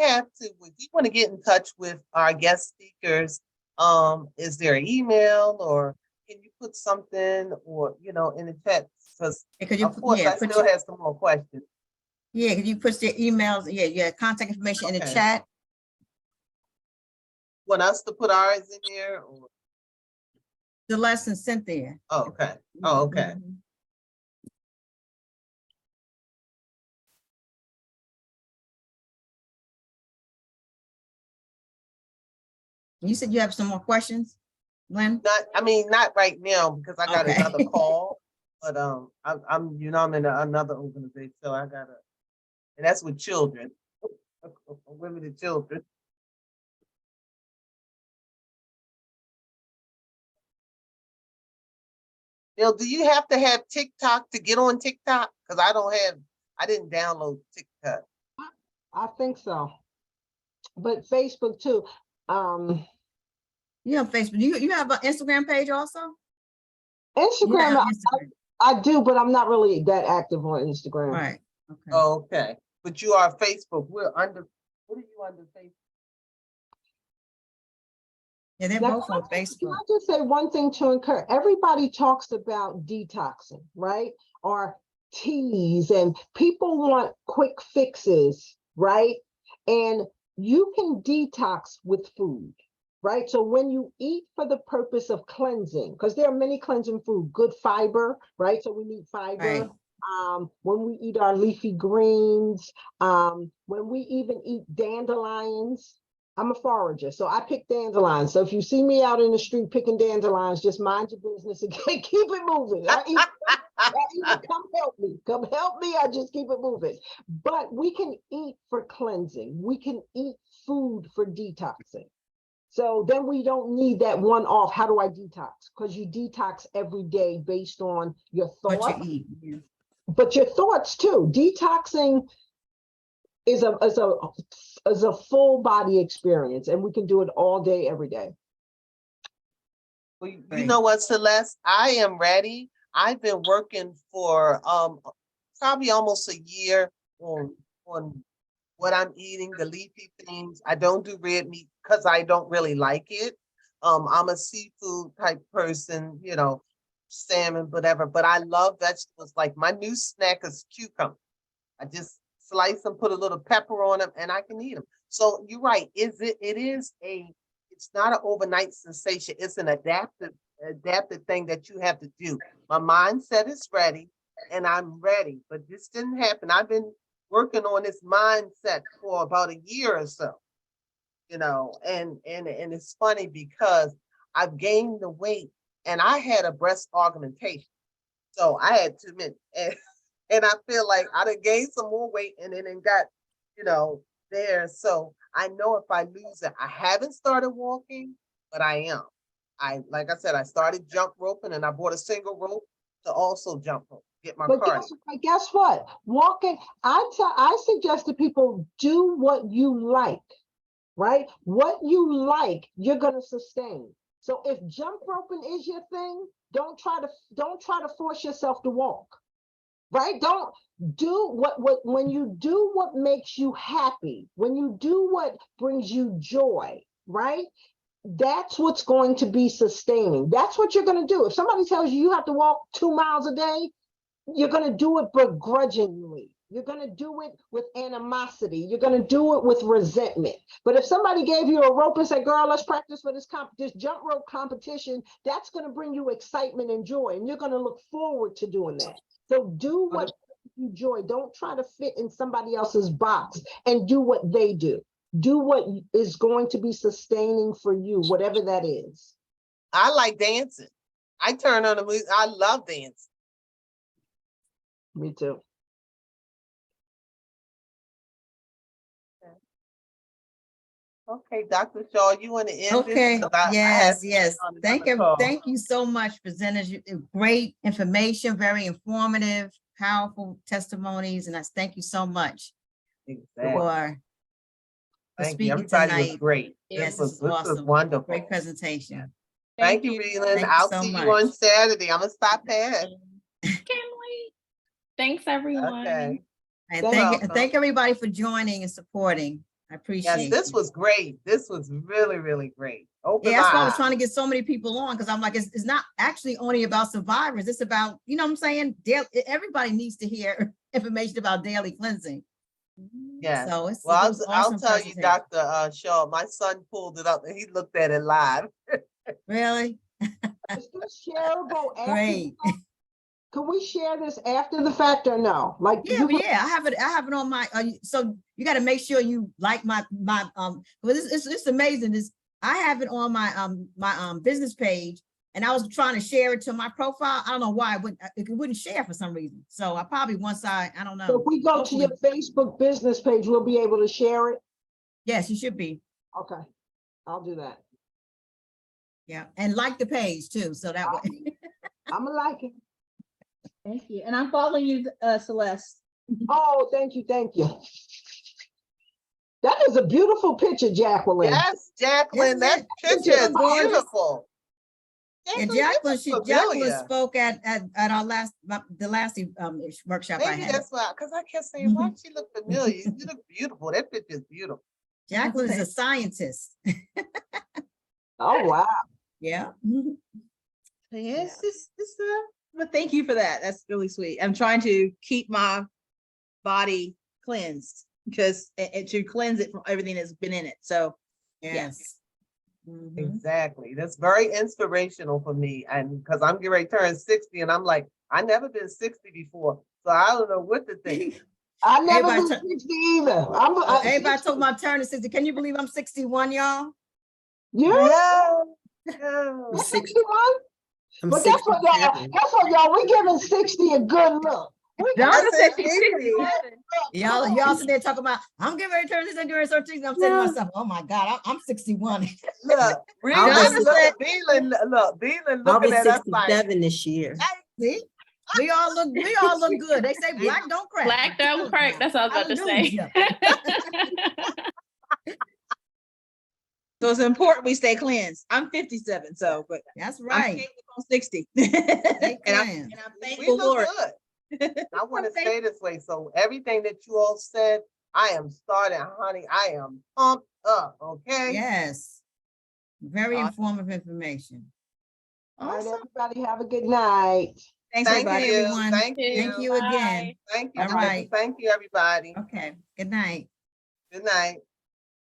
want to get in touch with our guest speakers, is there an email or can you put something or, in the chat? Because of course I still have some more questions. Yeah, can you put your emails, your contact information in the chat? Want us to put ours in there or? The lesson Cynthia. Oh, okay. Oh, okay. You said you have some more questions, Lynn? Not right now because I got Okay. another call, but I'm in another organization, so I gotta, and that's with children, women and children. Bill, do you have to have TikTok to get on TikTok? Because I didn't download TikTok. I think so. But Facebook too. You have Facebook. You have an Instagram page also? You Instagram, have Instagram. I do, but I'm not really that active on Instagram. Right. Okay. Okay, but you are Facebook. What are you under Facebook? Yeah, they're Now, both on can Facebook. I just say one thing to encourage? Everybody talks about detoxing, right? Or teas, and people want quick fixes, right? And you can detox with food, right? So when you eat for the purpose of cleansing, because there are many cleansing food, good fiber, right? So we need fiber. Right. When we eat our leafy greens, when we even eat dandelions. I'm a forager, so I pick dandelions. So if you see me out in the street picking dandelions, just mind your business and keep it moving. Come help me. Come help me. I just keep it moving. But we can eat for cleansing. We can eat food for detoxing. So then we don't need that one off. How do I detox? Because you detox every day based on your What thoughts, you eat. Yeah. but your thoughts too. Detoxing is a full body experience, and we can do it all day, every day. Well, you Right. know what, Celeste? I am ready. I've been working for probably almost a year on what I'm eating, the leafy things. I don't do red meat because I don't really like it. I'm a seafood type person, you know, salmon, whatever, but I love vegetables. Like my new snack is cucumber. I just slice them, put a little pepper on them, and I can eat them. So you're right. It's not an overnight sensation. It's an adaptive thing that you have to do. My mindset is ready and I'm ready, but this didn't happen. I've been working on this mindset for about a year or so, you know, and it's funny because I've gained the weight and I had a breast augmentation. So I had to admit, and I feel like I done gained some more weight and then it got, you know, there. So I know if I lose it, I haven't started walking, but I am. Like I said, I started jump roping and I bought a single rope to also jump rope, get my But cardio. guess what? Walking, I suggest to people, do what you like, right? What you like, you're gonna sustain. So if jump roping is your thing, don't try to force yourself to walk, right? Don't do when you do what makes you happy, when you do what brings you joy, right? That's what's going to be sustaining. That's what you're going to do. If somebody tells you you have to walk 2 miles a day, you're going to do it begrudgingly. You're going to do it with animosity. You're going to do it with resentment. But if somebody gave you a rope and said, girl, let's practice for this jump rope competition, that's going to bring you excitement and joy. And you're going to look forward to doing that. So do what you enjoy. Don't try to fit in somebody else's box and do what they do. Do what is going to be sustaining for you, whatever that is. I like dancing. I turn on the music. I love dancing. Me too. Okay, Dr. Shaw, you want to end Okay, this? yes. Thank you so much, presenters. Great information, very informative, powerful testimonies, and I thank you so much Exactly. for Thank you. speaking Everybody was tonight. great. Yes, This was awesome. wonderful. Great presentation. Thank you, Reland. Thank you I'll so see you much. on Saturday. I'm gonna stop past. Can't wait. Thanks, everyone. Okay. And You're thank welcome. thank everybody for joining and supporting. I appreciate Yes, this it. was great. This was really, really great. Open Yeah, that's why I was my trying to eyes. get so many people on, because I'm like, it's not actually only about survivors. It's about, you know what I'm saying? Everybody needs to hear information about daily cleansing. Yes. So it Well, was I'll awesome tell you, presentation. Dr. Shaw, my son pulled it up and he looked at it live. Really? Is this shareable after? Great. Can we share this after the fact or no? Like, Yeah, I have it on my, so you got to make sure you like my, well, it's amazing. I have it on my business page, and I was trying to share it to my profile. I don't know why it wouldn't share for some reason. So I probably I don't know. So if we go to your Facebook business page, we'll be able to share it. Yes, you should be. Okay, I'll do that. Yeah, and like the page too, so that way. I'ma like it. Thank you. And I'm following you, Celeste. Oh, thank you, thank you. That is a beautiful picture, Jacqueline. Yes, Jacqueline, Isn't that it? picture Isn't is it gorgeous? beautiful. And Jacqueline, you Jacqueline, look Jacqueline familiar. spoke at our the last workshop I Maybe had. that's why, because I kept saying, why she look familiar? You look beautiful. That picture is beautiful. Jacqueline is a scientist. Oh, wow. Yeah. Yes, but thank you for that. That's really sweet. I'm trying to keep my body cleansed because to cleanse it from everything that's been in it. So Yes. Mhm. Exactly. That's very inspirational for me. And because I'm getting ready to turn 60 and I'm like, I never been 60 before. So I don't know what to think. I never Everybody been turn- 60 either. Everybody told me I'm turning 60. Can you believe I'm 61, y'all? Yeah, Yeah. you're 61. But guess what, y'all? Guess what, y'all? We're giving 60 a good look. Donna That's said it, she's me. 60. Y'all sitting there talking about, I'm getting ready to turn this into a 13. I'm saying to myself, oh my God, I'm 61. Look, Reed, Donna said- Beelan I'll looking be at us like, 67 this year. See? We all look good. They say black don't crack. Black don't crack. That's what I was about to say. Hallelujah. So it's important we stay cleansed. I'm 57, so but That's I'm right. staying on 60. Stay and I'm cleansed. we thankful, look Lord. good. I want to stay this way. So everything that you all said, I am starting, honey. I am pumped up. Okay. Yes. Very Awesome. informative information. All right, Awesome. everybody have a good night. Thanks, Thank everybody. you. everyone. Thank you. Thank you again. Thank you. All right. Thank you, everybody. Okay. Good night. Good night.